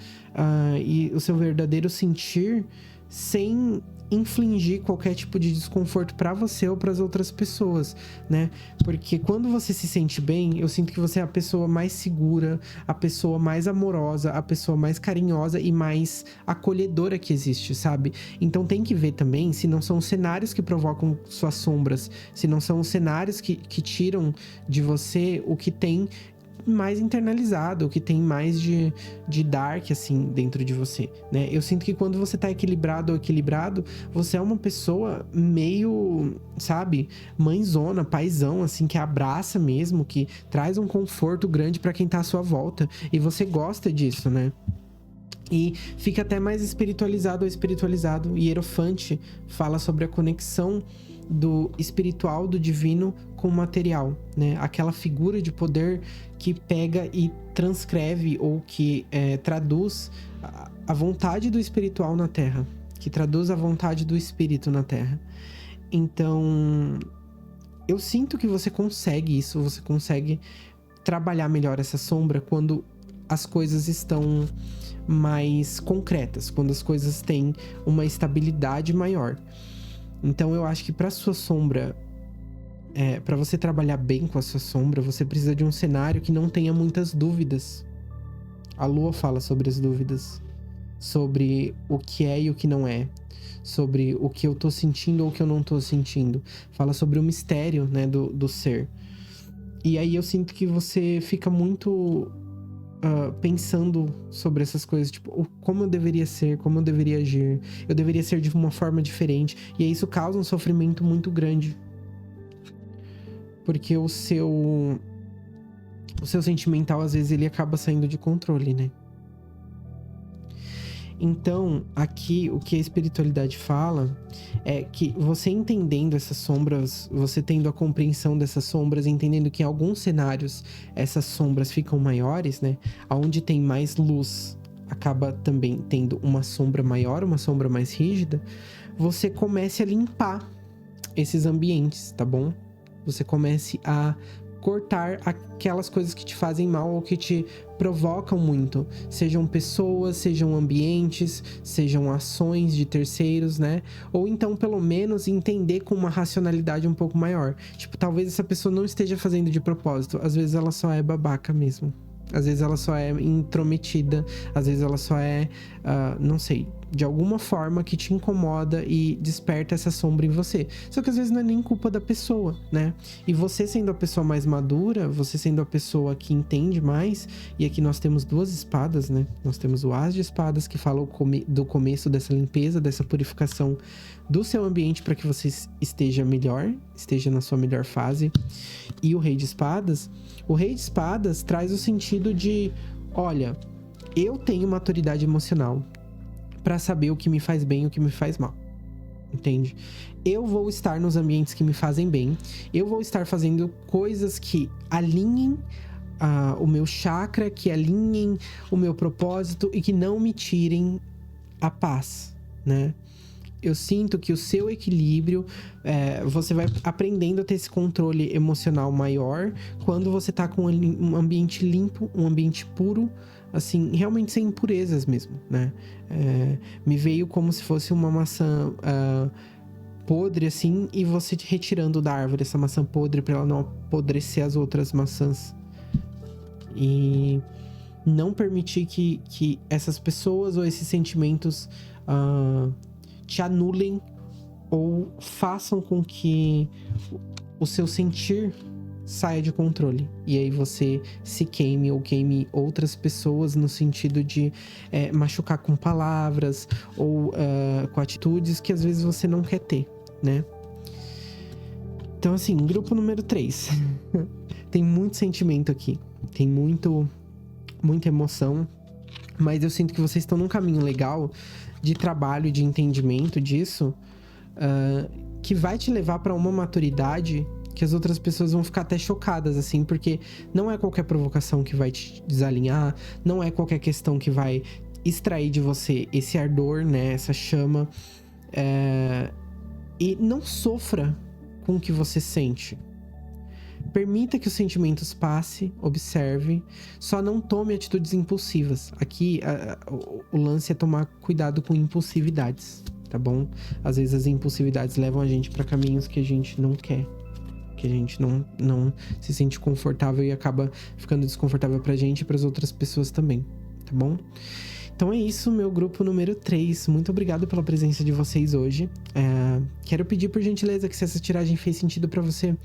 e o seu verdadeiro sentir, sem infligir qualquer tipo de desconforto para você ou para as outras pessoas, né? Porque quando você se sente bem, eu sinto que você é a pessoa mais segura, a pessoa mais amorosa, a pessoa mais carinhosa e mais acolhedora que existe, sabe? Então tem que ver também se não são os cenários que provocam suas sombras, se não são os cenários que tiram de você o que tem mais internalizado, o que tem mais de dark, assim, dentro de você, né? Eu sinto que quando você tá equilibrado ou equilibrado, você é uma pessoa meio, sabe, mãezona, paizão, assim, que abraça mesmo, que traz um conforto grande pra quem tá à sua volta. E você gosta disso, né? E fica até mais espiritualizado ou espiritualizado. E Hierofante fala sobre a conexão do espiritual, do divino com o material, né? Aquela figura de poder que pega e transcreve ou que traduz a vontade do espiritual na Terra, que traduz a vontade do espírito na Terra. Então, eu sinto que você consegue isso, você consegue trabalhar melhor essa sombra quando as coisas estão mais concretas, quando as coisas têm uma estabilidade maior. Então eu acho que para sua sombra, para você trabalhar bem com a sua sombra, você precisa de um cenário que não tenha muitas dúvidas. A Lua fala sobre as dúvidas, sobre o que é e o que não é, sobre o que eu tô sentindo ou o que eu não tô sentindo. Fala sobre o mistério, né, do ser. E aí eu sinto que você fica muito pensando sobre essas coisas, tipo, como eu deveria ser, como eu deveria agir, eu deveria ser de uma forma diferente, e aí isso causa um sofrimento muito grande, porque o seu sentimental, às vezes, ele acaba saindo de controle, né? Então, aqui, o que a espiritualidade fala é que você entendendo essas sombras, você tendo a compreensão dessas sombras, entendendo que em alguns cenários essas sombras ficam maiores, né? Onde tem mais luz, acaba também tendo uma sombra maior, uma sombra mais rígida. Você comece a limpar esses ambientes, tá bom? Você comece a cortar aquelas coisas que te fazem mal ou que te provocam muito, sejam pessoas, sejam ambientes, sejam ações de terceiros, né? Ou então, pelo menos, entender com uma racionalidade um pouco maior. Tipo, talvez essa pessoa não esteja fazendo de propósito, às vezes ela só é babaca mesmo. Às vezes ela só é intrometida, às vezes ela só é, não sei, de alguma forma que te incomoda e desperta essa sombra em você. Só que às vezes não é nem culpa da pessoa, né? E você sendo a pessoa mais madura, você sendo a pessoa que entende mais, e aqui nós temos duas espadas, né? Nós temos o As de Espadas, que fala do começo dessa limpeza, dessa purificação do seu ambiente para que você esteja melhor, esteja na sua melhor fase. E o Rei de Espadas, o Rei de Espadas traz o sentido de, olha, eu tenho maturidade emocional para saber o que me faz bem e o que me faz mal, entende? Eu vou estar nos ambientes que me fazem bem, eu vou estar fazendo coisas que alinhem o meu chakra, que alinhem o meu propósito e que não me tirem a paz, né? Eu sinto que o seu equilíbrio, você vai aprendendo a ter esse controle emocional maior quando você tá com um ambiente limpo, um ambiente puro, assim, realmente sem impurezas mesmo, né? Me veio como se fosse uma maçã podre, assim, e você retirando da árvore essa maçã podre para ela não apodrecer as outras maçãs. E não permitir que essas pessoas ou esses sentimentos te anulem ou façam com que o seu sentir saia de controle. E aí você se queime ou queime outras pessoas no sentido de machucar com palavras ou com atitudes que às vezes você não quer ter, né? Então, assim, grupo número 3. Tem muito sentimento aqui. Tem muita emoção. Mas eu sinto que vocês estão num caminho legal de trabalho, de entendimento disso, que vai te levar para uma maturidade que as outras pessoas vão ficar até chocadas, assim, porque não é qualquer provocação que vai te desalinhar, não é qualquer questão que vai extrair de você esse ardor, né, essa chama. E não sofra com o que você sente. Permita que os sentimentos passem, observe, só não tome atitudes impulsivas. Aqui, o lance é tomar cuidado com impulsividades, tá bom? Às vezes as impulsividades levam a gente para caminhos que a gente não quer, que a gente não se sente confortável e acaba ficando desconfortável pra gente e pras outras pessoas também, tá bom? Então é isso, meu grupo número 3. Muito obrigado pela presença de vocês hoje. Quero pedir por gentileza que se essa tiragem fez sentido pra você,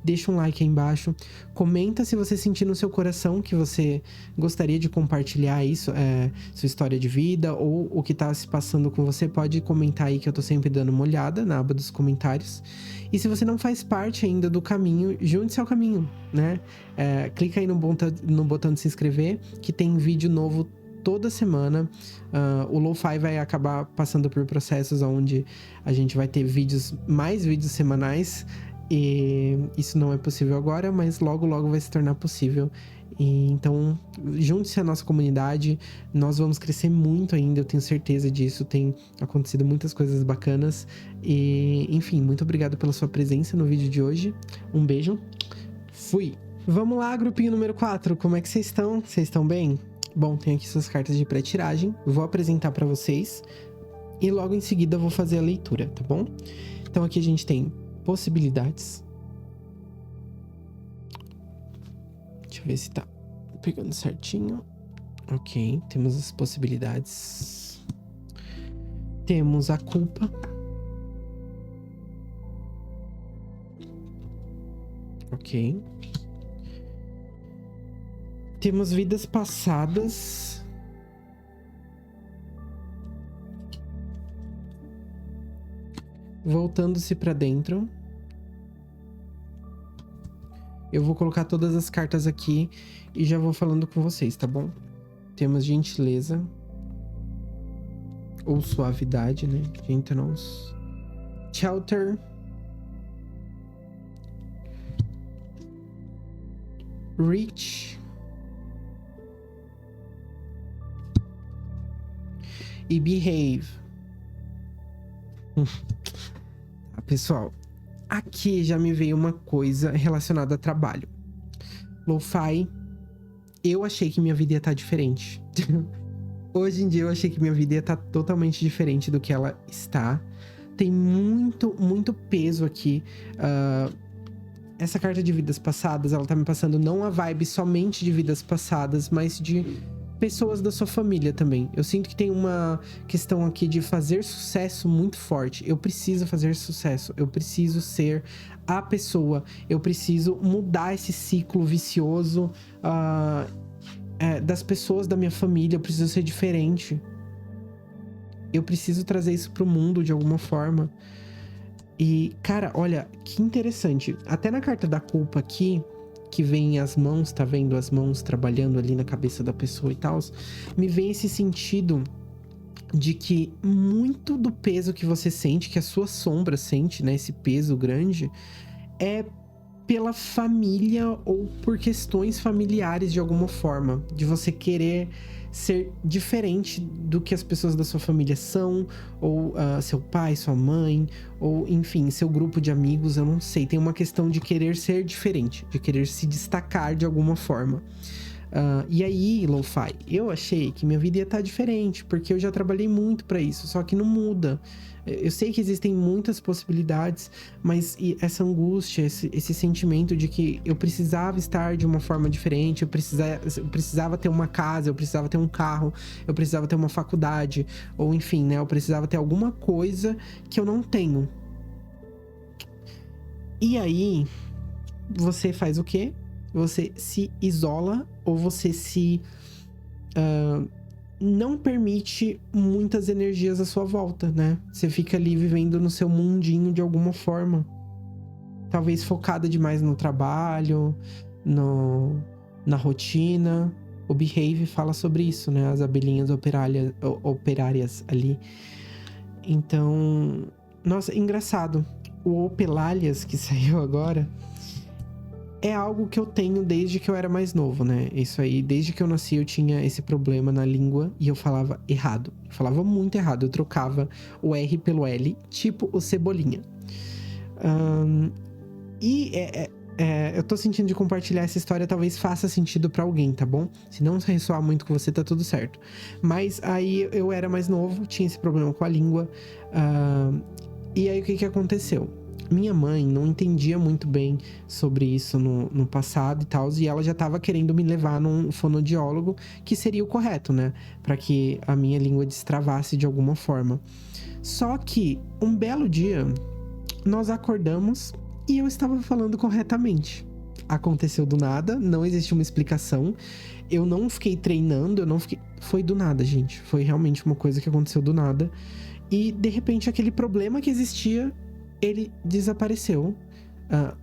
deixa um like aí embaixo. Comenta se você sentir no seu coração que você gostaria de compartilhar isso, sua história de vida ou o que tá se passando com você. Pode comentar aí que eu tô sempre dando uma olhada na aba dos comentários. E se você não faz parte ainda do caminho, junte-se ao caminho, né? Clica aí no botão de se inscrever, que tem vídeo novo toda semana. O Lo-Fi vai acabar passando por processos onde a gente vai ter mais vídeos semanais. E isso não é possível agora, mas logo vai se tornar possível. Então, junte-se à nossa comunidade. Nós vamos crescer muito ainda, eu tenho certeza disso. Tem acontecido muitas coisas bacanas. E, enfim, muito obrigado pela sua presença no vídeo de hoje. Um beijo. Fui! Vamos lá, grupinho número 4. Como é que vocês estão? Vocês estão bem? Bom, tem aqui suas cartas de pré-tiragem. Vou apresentar para vocês. E logo em seguida eu vou fazer a leitura, tá bom? Então aqui a gente tem possibilidades. Deixa eu ver se tá pegando certinho. Ok, temos as possibilidades. Temos a culpa. Ok. Temos vidas passadas. Voltando-se pra dentro. Eu vou colocar todas as cartas aqui e já vou falando com vocês, tá bom? Temos gentileza. Ou suavidade, né? Gentleness. Shelter. Reach. E behave. Pessoal, aqui já me veio uma coisa relacionada a trabalho. Lo-Fi, eu achei que minha vida ia estar diferente. Hoje em dia eu achei que minha vida ia estar totalmente diferente do que ela está. Tem muito peso aqui. Essa carta de vidas passadas, ela tá me passando não a vibe somente de vidas passadas, mas de pessoas da sua família também. Eu sinto que tem uma questão aqui de fazer sucesso muito forte. Eu preciso fazer sucesso. Eu preciso ser a pessoa. Eu preciso mudar esse ciclo vicioso das pessoas da minha família. Eu preciso ser diferente. Eu preciso trazer isso pro mundo de alguma forma. E, cara, olha, que interessante. Até na carta da culpa aqui, que vem as mãos, tá vendo? As mãos trabalhando ali na cabeça da pessoa e tal. Me vem esse sentido de que muito do peso que você sente, que a sua sombra sente, né? Esse peso grande, é pela família ou por questões familiares de alguma forma. De você querer ser diferente do que as pessoas da sua família são, ou seu pai, sua mãe, ou enfim, seu grupo de amigos, eu não sei. Tem uma questão de querer ser diferente, de querer se destacar de alguma forma. E aí, Lo-Fi, eu achei que minha vida ia estar diferente, porque eu já trabalhei muito pra isso, só que não muda. Eu sei que existem muitas possibilidades, mas essa angústia, esse sentimento de que eu precisava estar de uma forma diferente, eu precisava ter uma casa, eu precisava ter um carro, eu precisava ter uma faculdade, ou enfim, né? Eu precisava ter alguma coisa que eu não tenho. E aí, você faz o quê? Você se isola ou você se não permite muitas energias à sua volta, né? Você fica ali vivendo no seu mundinho de alguma forma. Talvez focada demais no trabalho, na rotina. O Behave fala sobre isso, né? As abelhinhas operárias ali. Então, nossa, engraçado. O Opelalias que saiu agora é algo que eu tenho desde que eu era mais novo, né? Isso aí, desde que eu nasci eu tinha esse problema na língua e eu falava errado. Eu falava muito errado, eu trocava o R pelo L, tipo o Cebolinha. Eu tô sentindo de compartilhar essa história, talvez faça sentido pra alguém, tá bom? Se não ressoar muito com você, tá tudo certo. Mas aí eu era mais novo, tinha esse problema com a língua. E aí o que aconteceu? Minha mãe não entendia muito bem sobre isso no passado e tal, e ela já tava querendo me levar num fonoaudiólogo, que seria o correto, né? Pra que a minha língua destravasse de alguma forma. Só que um belo dia, nós acordamos e eu estava falando corretamente. Aconteceu do nada, não existe uma explicação. Eu não fiquei treinando, Foi do nada, gente. Foi realmente uma coisa que aconteceu do nada. E, de repente, aquele problema que existia, ele desapareceu.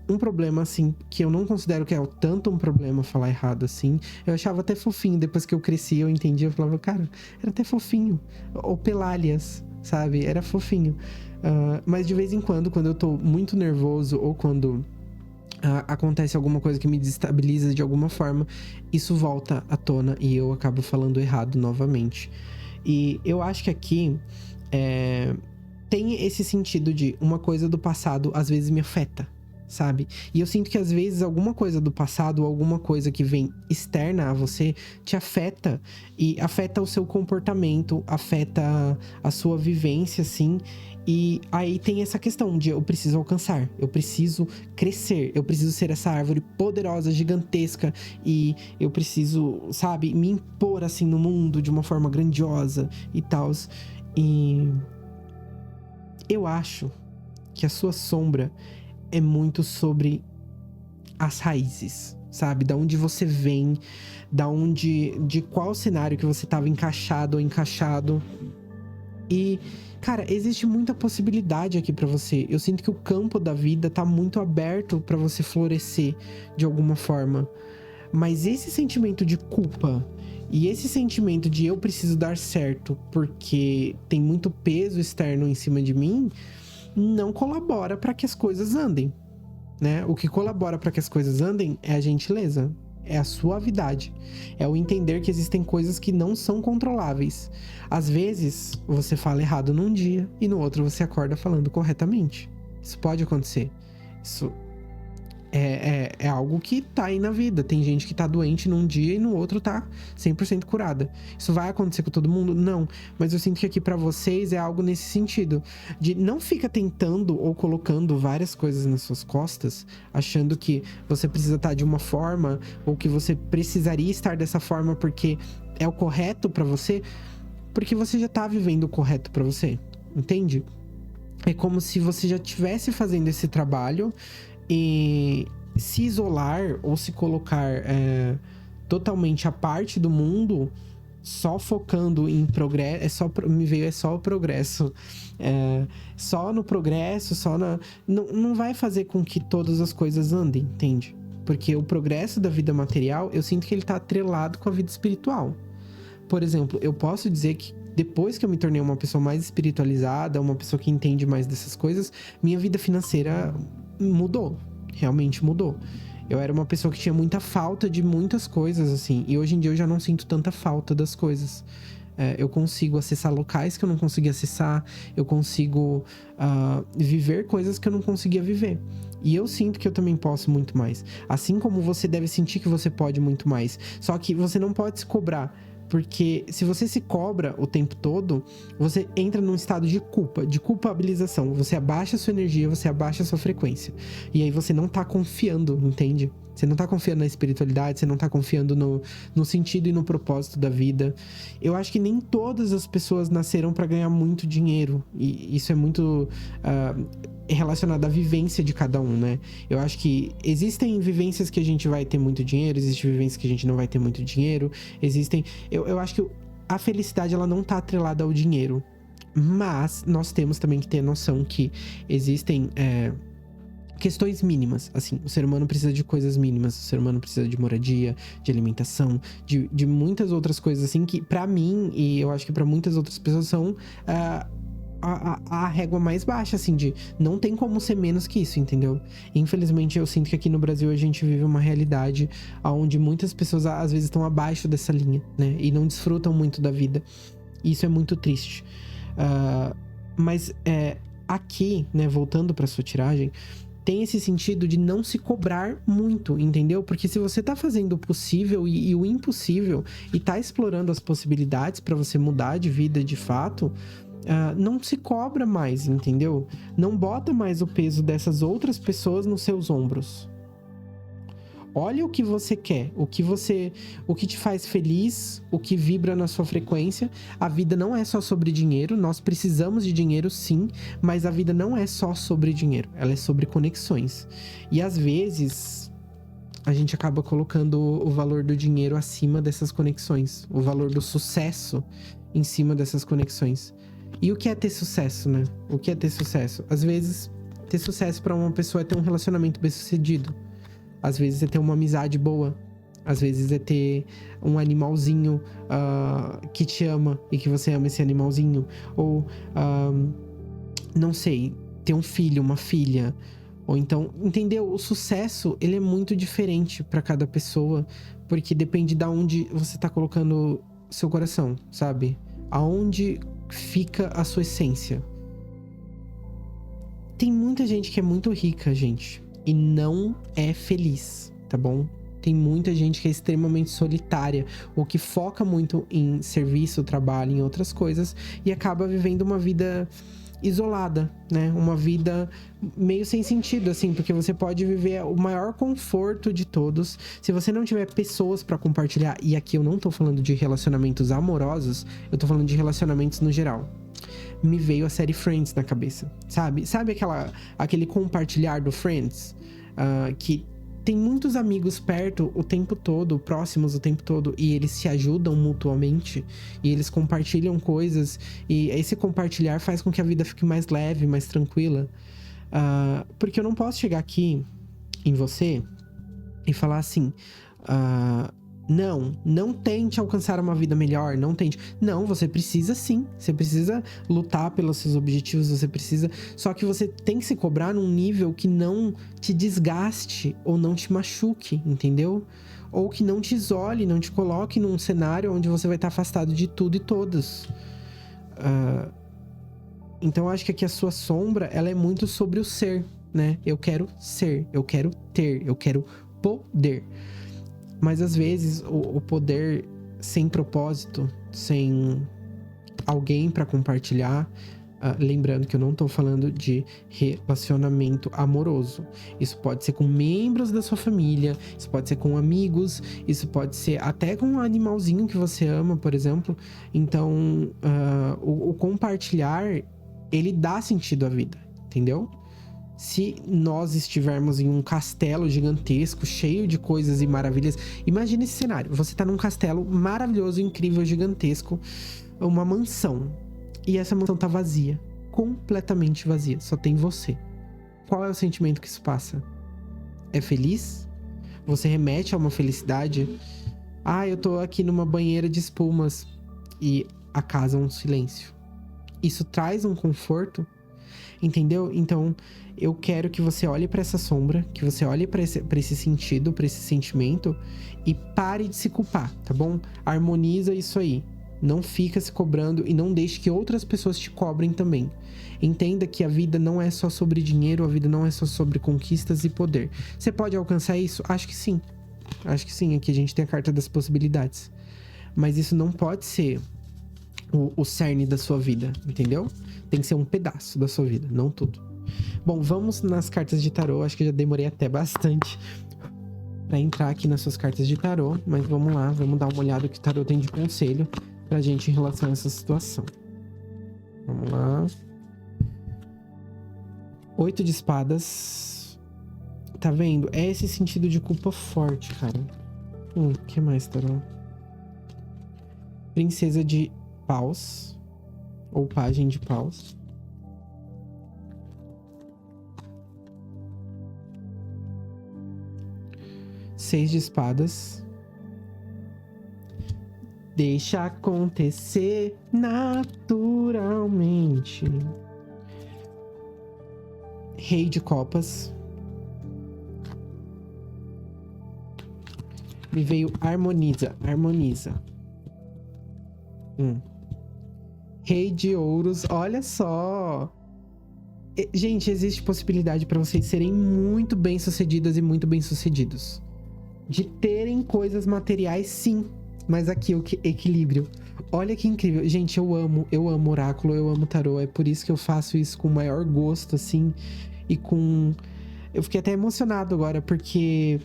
Um problema, assim, que eu não considero que é tanto um problema falar errado, assim. Eu achava até fofinho. Depois que eu cresci, eu entendi. Eu falava, cara, era até fofinho. Ou Pelálias, sabe? Era fofinho. Mas de vez em quando eu tô muito nervoso ou quando acontece alguma coisa que me desestabiliza de alguma forma, isso volta à tona e eu acabo falando errado novamente. E eu acho que aqui tem esse sentido de uma coisa do passado às vezes me afeta, sabe? E eu sinto que às vezes alguma coisa do passado, alguma coisa que vem externa a você, te afeta e afeta o seu comportamento, afeta a sua vivência, assim. E aí tem essa questão de eu preciso alcançar, eu preciso crescer, eu preciso ser essa árvore poderosa, gigantesca, e eu preciso, sabe, me impor assim no mundo de uma forma grandiosa e tal. E eu acho que a sua sombra é muito sobre as raízes, sabe? Da onde você vem, de qual cenário que você estava encaixado ou encaixado. E, cara, existe muita possibilidade aqui pra você. Eu sinto que o campo da vida tá muito aberto pra você florescer de alguma forma. Mas esse sentimento de culpa e esse sentimento de eu preciso dar certo porque tem muito peso externo em cima de mim, não colabora pra que as coisas andem, né? O que colabora pra que as coisas andem é a gentileza. É a suavidade, é o entender que existem coisas que não são controláveis. Às vezes, você fala errado num dia e no outro você acorda falando corretamente. Isso pode acontecer. Isso é algo que tá aí na vida. Tem gente que tá doente num dia e no outro tá 100% curada. Isso vai acontecer com todo mundo? Não. Mas eu sinto que aqui pra vocês é algo nesse sentido. De não fica tentando ou colocando várias coisas nas suas costas, achando que você precisa estar de uma forma ou que você precisaria estar dessa forma porque é o correto pra você, porque você já tá vivendo o correto pra você. Entende? É como se você já estivesse fazendo esse trabalho e se isolar ou se colocar totalmente à parte do mundo, só focando em progresso, é só o progresso. Só no progresso, não vai fazer com que todas as coisas andem, entende? Porque o progresso da vida material, eu sinto que ele tá atrelado com a vida espiritual. Por exemplo, eu posso dizer que depois que eu me tornei uma pessoa mais espiritualizada, uma pessoa que entende mais dessas coisas, minha vida financeira mudou, realmente mudou. Eu era uma pessoa que tinha muita falta de muitas coisas, assim, e hoje em dia eu já não sinto tanta falta das coisas. Eu consigo acessar locais que eu não conseguia acessar, eu consigo viver coisas que eu não conseguia viver. E eu sinto que eu também posso muito mais. Assim como você deve sentir que você pode muito mais. Só que você não pode se cobrar. Porque se você se cobra o tempo todo, você entra num estado de culpa, de culpabilização. Você abaixa a sua energia, você abaixa a sua frequência. E aí você não tá confiando, entende? Você não tá confiando na espiritualidade, você não tá confiando no sentido e no propósito da vida. Eu acho que nem todas as pessoas nasceram pra ganhar muito dinheiro. E isso é muito relacionado à vivência de cada um, né? Eu acho que existem vivências que a gente vai ter muito dinheiro, existem vivências que a gente não vai ter muito dinheiro, existem... Eu acho que a felicidade, ela não tá atrelada ao dinheiro. Mas nós temos também que ter noção que existem questões mínimas, assim. O ser humano precisa de coisas mínimas. O ser humano precisa de moradia, de alimentação, de muitas outras coisas, assim, que pra mim, e eu acho que pra muitas outras pessoas são... a régua mais baixa, assim, de não tem como ser menos que isso, entendeu? Infelizmente, eu sinto que aqui no Brasil a gente vive uma realidade onde muitas pessoas, às vezes, estão abaixo dessa linha, né? E não desfrutam muito da vida. E isso é muito triste. Mas aqui, né, voltando pra sua tiragem, tem esse sentido de não se cobrar muito, entendeu? Porque se você tá fazendo o possível e o impossível e tá explorando as possibilidades pra você mudar de vida de fato, não se cobra mais, entendeu? Não bota mais o peso dessas outras pessoas nos seus ombros. Olha o que você quer, o que te faz feliz, o que vibra na sua frequência. A vida não é só sobre dinheiro, nós precisamos de dinheiro sim, mas a vida não é só sobre dinheiro, ela é sobre conexões. E às vezes a gente acaba colocando o valor do dinheiro acima dessas conexões, o valor do sucesso em cima dessas conexões. E o que é ter sucesso, né? O que é ter sucesso? Às vezes, ter sucesso para uma pessoa é ter um relacionamento bem-sucedido. Às vezes é ter uma amizade boa. Às vezes é ter um animalzinho que te ama e que você ama esse animalzinho. Ou, não sei, ter um filho, uma filha. Ou então, entendeu? O sucesso, ele é muito diferente para cada pessoa. Porque depende de onde você tá colocando seu coração, sabe? Aonde fica a sua essência. Tem muita gente que é muito rica, gente, e não é feliz, tá bom? Tem muita gente que é extremamente solitária, ou que foca muito em serviço, trabalho, em outras coisas, e acaba vivendo uma vida isolada, né? Uma vida meio sem sentido, assim, porque você pode viver o maior conforto de todos. Se você não tiver pessoas pra compartilhar, e aqui eu não tô falando de relacionamentos amorosos, eu tô falando de relacionamentos no geral. Me veio a série Friends na cabeça, sabe? Sabe aquele compartilhar do Friends? Que tem muitos amigos perto o tempo todo, próximos o tempo todo, e eles se ajudam mutuamente, e eles compartilham coisas, e esse compartilhar faz com que a vida fique mais leve, mais tranquila. Porque eu não posso chegar aqui em você e falar assim... Não tente alcançar uma vida melhor, não tente. Não, você precisa sim. Você precisa lutar pelos seus objetivos, você precisa... Só que você tem que se cobrar num nível que não te desgaste ou não te machuque, entendeu? Ou que não te isole, não te coloque num cenário onde você vai estar afastado de tudo e todos. Então, eu acho que aqui a sua sombra, ela é muito sobre o ser, né? Eu quero ser, eu quero ter, eu quero poder. Mas às vezes o poder sem propósito, sem alguém para compartilhar, lembrando que eu não tô falando de relacionamento amoroso. Isso pode ser com membros da sua família, isso pode ser com amigos, isso pode ser até com um animalzinho que você ama, por exemplo. Então, o compartilhar, ele dá sentido à vida, entendeu? Se nós estivermos em um castelo gigantesco, cheio de coisas e maravilhas... Imagina esse cenário. Você tá num castelo maravilhoso, incrível, gigantesco. Uma mansão. E essa mansão tá vazia. Completamente vazia. Só tem você. Qual é o sentimento que isso passa? É feliz? Você remete a uma felicidade? Eu tô aqui numa banheira de espumas. E a casa é um silêncio. Isso traz um conforto? Entendeu? Então, eu quero que você olhe para essa sombra, que você olhe para esse sentido, para esse sentimento e pare de se culpar, tá bom? Harmoniza isso aí. Não fica se cobrando e não deixe que outras pessoas te cobrem também. Entenda que a vida não é só sobre dinheiro, a vida não é só sobre conquistas e poder. Você pode alcançar isso? Acho que sim. Acho que sim. Aqui a gente tem a carta das possibilidades. Mas isso não pode ser o cerne da sua vida, entendeu? Tem que ser um pedaço da sua vida, não tudo. Bom, vamos nas cartas de tarô. Acho que já demorei até bastante pra entrar aqui nas suas cartas de tarô. Mas vamos lá, vamos dar uma olhada no que o tarô tem de conselho pra gente em relação a essa situação. Vamos lá. 8 de espadas. Tá vendo? É esse sentido de culpa forte, cara. O que mais, tarô? Princesa de paus. Ou pajem de paus. Seis de espadas. Deixa acontecer naturalmente. Rei de copas. Me veio harmoniza. Rei de ouros, olha só. Gente, existe possibilidade pra vocês serem muito bem-sucedidas e muito bem-sucedidos. De terem coisas materiais, sim. Mas aqui, o equilíbrio. Olha que incrível. Gente, eu amo oráculo, eu amo tarô. É por isso que eu faço isso com o maior gosto, assim. E com... Eu fiquei até emocionado agora, porque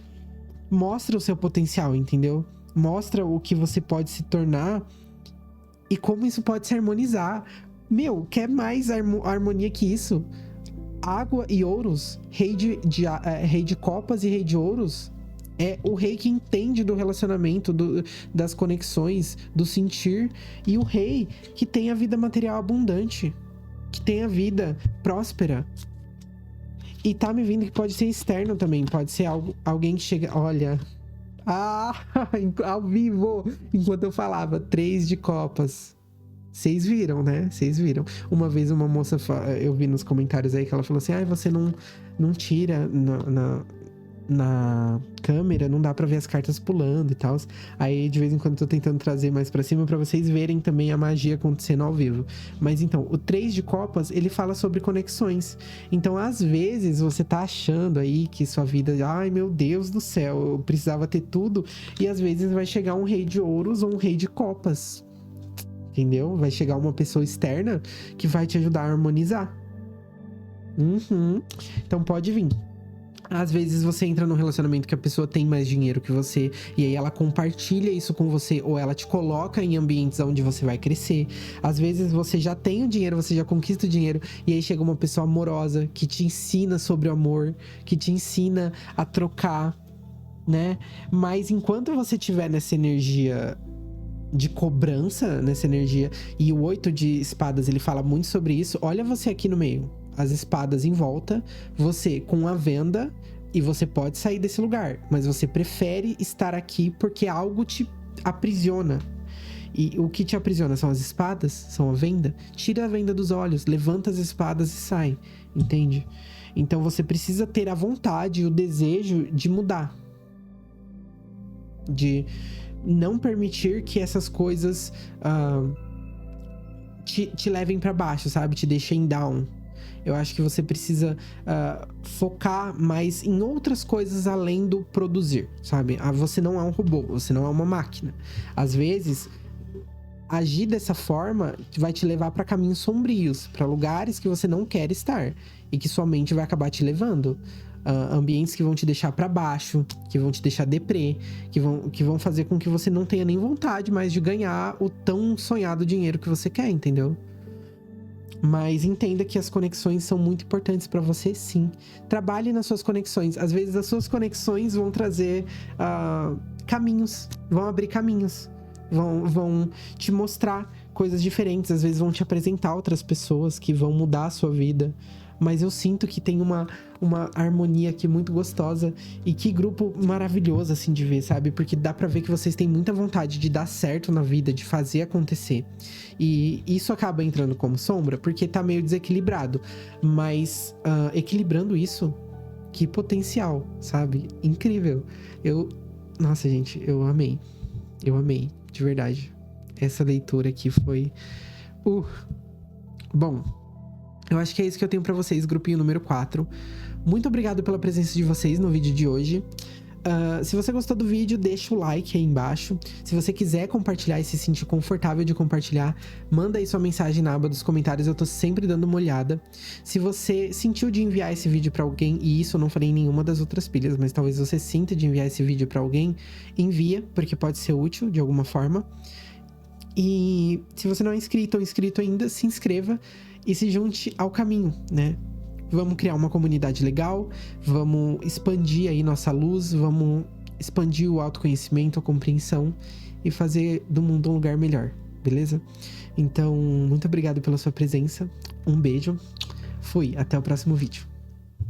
mostra o seu potencial, entendeu? Mostra o que você pode se tornar e como isso pode se harmonizar. Meu, quer mais harmonia que isso? Água e ouros, rei de copas e rei de ouros, é o rei que entende do relacionamento, das conexões, do sentir, e o rei que tem a vida material abundante, que tem a vida próspera. E tá me vindo que pode ser externo também, pode ser alguém que chega... Olha... ao vivo! Enquanto eu falava, 3 de copas. Vocês viram, né? Vocês viram. Uma vez uma moça, eu vi nos comentários aí que ela falou assim, você não tira na câmera, não dá pra ver as cartas pulando e tal. Aí, de vez em quando, eu tô tentando trazer mais pra cima pra vocês verem também a magia acontecendo ao vivo. Mas, então, o 3 de copas, ele fala sobre conexões. Então, às vezes, você tá achando aí que sua vida... Ai, meu Deus do céu, eu precisava ter tudo. E, às vezes, vai chegar um rei de ouros ou um rei de copas. Entendeu? Vai chegar uma pessoa externa que vai te ajudar a harmonizar. Então, pode vir. Às vezes você entra num relacionamento que a pessoa tem mais dinheiro que você, e aí ela compartilha isso com você, ou ela te coloca em ambientes onde você vai crescer. Às vezes você já tem o dinheiro, você já conquista o dinheiro, e aí chega uma pessoa amorosa que te ensina sobre o amor, que te ensina a trocar, né? Mas enquanto você estiver nessa energia de cobrança, nessa energia, e o 8 de espadas, ele fala muito sobre isso, olha você aqui no meio. As espadas em volta, você com a venda, e você pode sair desse lugar, mas você prefere estar aqui porque algo te aprisiona. E o que te aprisiona são as espadas, são a venda. Tira a venda dos olhos, levanta as espadas e sai, entende? Então você precisa ter a vontade e o desejo de mudar, de não permitir que essas coisas te levem pra baixo, sabe? Te deixem down. Eu acho que você precisa focar mais em outras coisas além do produzir, sabe? Você não é um robô, você não é uma máquina. Às vezes, agir dessa forma vai te levar para caminhos sombrios, para lugares que você não quer estar e que sua mente vai acabar te levando. Ambientes que vão te deixar para baixo, que vão te deixar deprê, que vão fazer com que você não tenha nem vontade mais de ganhar o tão sonhado dinheiro que você quer, entendeu? Mas entenda que as conexões são muito importantes para você, sim. Trabalhe nas suas conexões. Às vezes as suas conexões vão trazer caminhos, vão abrir caminhos, vão te mostrar coisas diferentes. Às vezes vão te apresentar outras pessoas que vão mudar a sua vida. Mas eu sinto que tem uma harmonia aqui muito gostosa. E que grupo maravilhoso, assim, de ver, sabe? Porque dá pra ver que vocês têm muita vontade de dar certo na vida, de fazer acontecer. E isso acaba entrando como sombra, porque tá meio desequilibrado. Mas equilibrando isso, que potencial, sabe? Incrível. Nossa, gente, eu amei. Eu amei, de verdade. Essa leitura aqui foi... Bom... Eu acho que é isso que eu tenho pra vocês, grupinho número 4. Muito obrigado pela presença de vocês no vídeo de hoje. Se você gostou do vídeo, deixa o like aí embaixo. Se você quiser compartilhar e se sentir confortável de compartilhar, manda aí sua mensagem na aba dos comentários, eu tô sempre dando uma olhada. Se você sentiu de enviar esse vídeo pra alguém, e isso eu não falei em nenhuma das outras pilhas, mas talvez você sinta de enviar esse vídeo pra alguém, envia, porque pode ser útil de alguma forma. E se você não é inscrito ou inscrito ainda, se inscreva e se junte ao caminho, né? Vamos criar uma comunidade legal, vamos expandir aí nossa luz, vamos expandir o autoconhecimento, a compreensão e fazer do mundo um lugar melhor, beleza? Então, muito obrigado pela sua presença, um beijo, fui, até o próximo vídeo.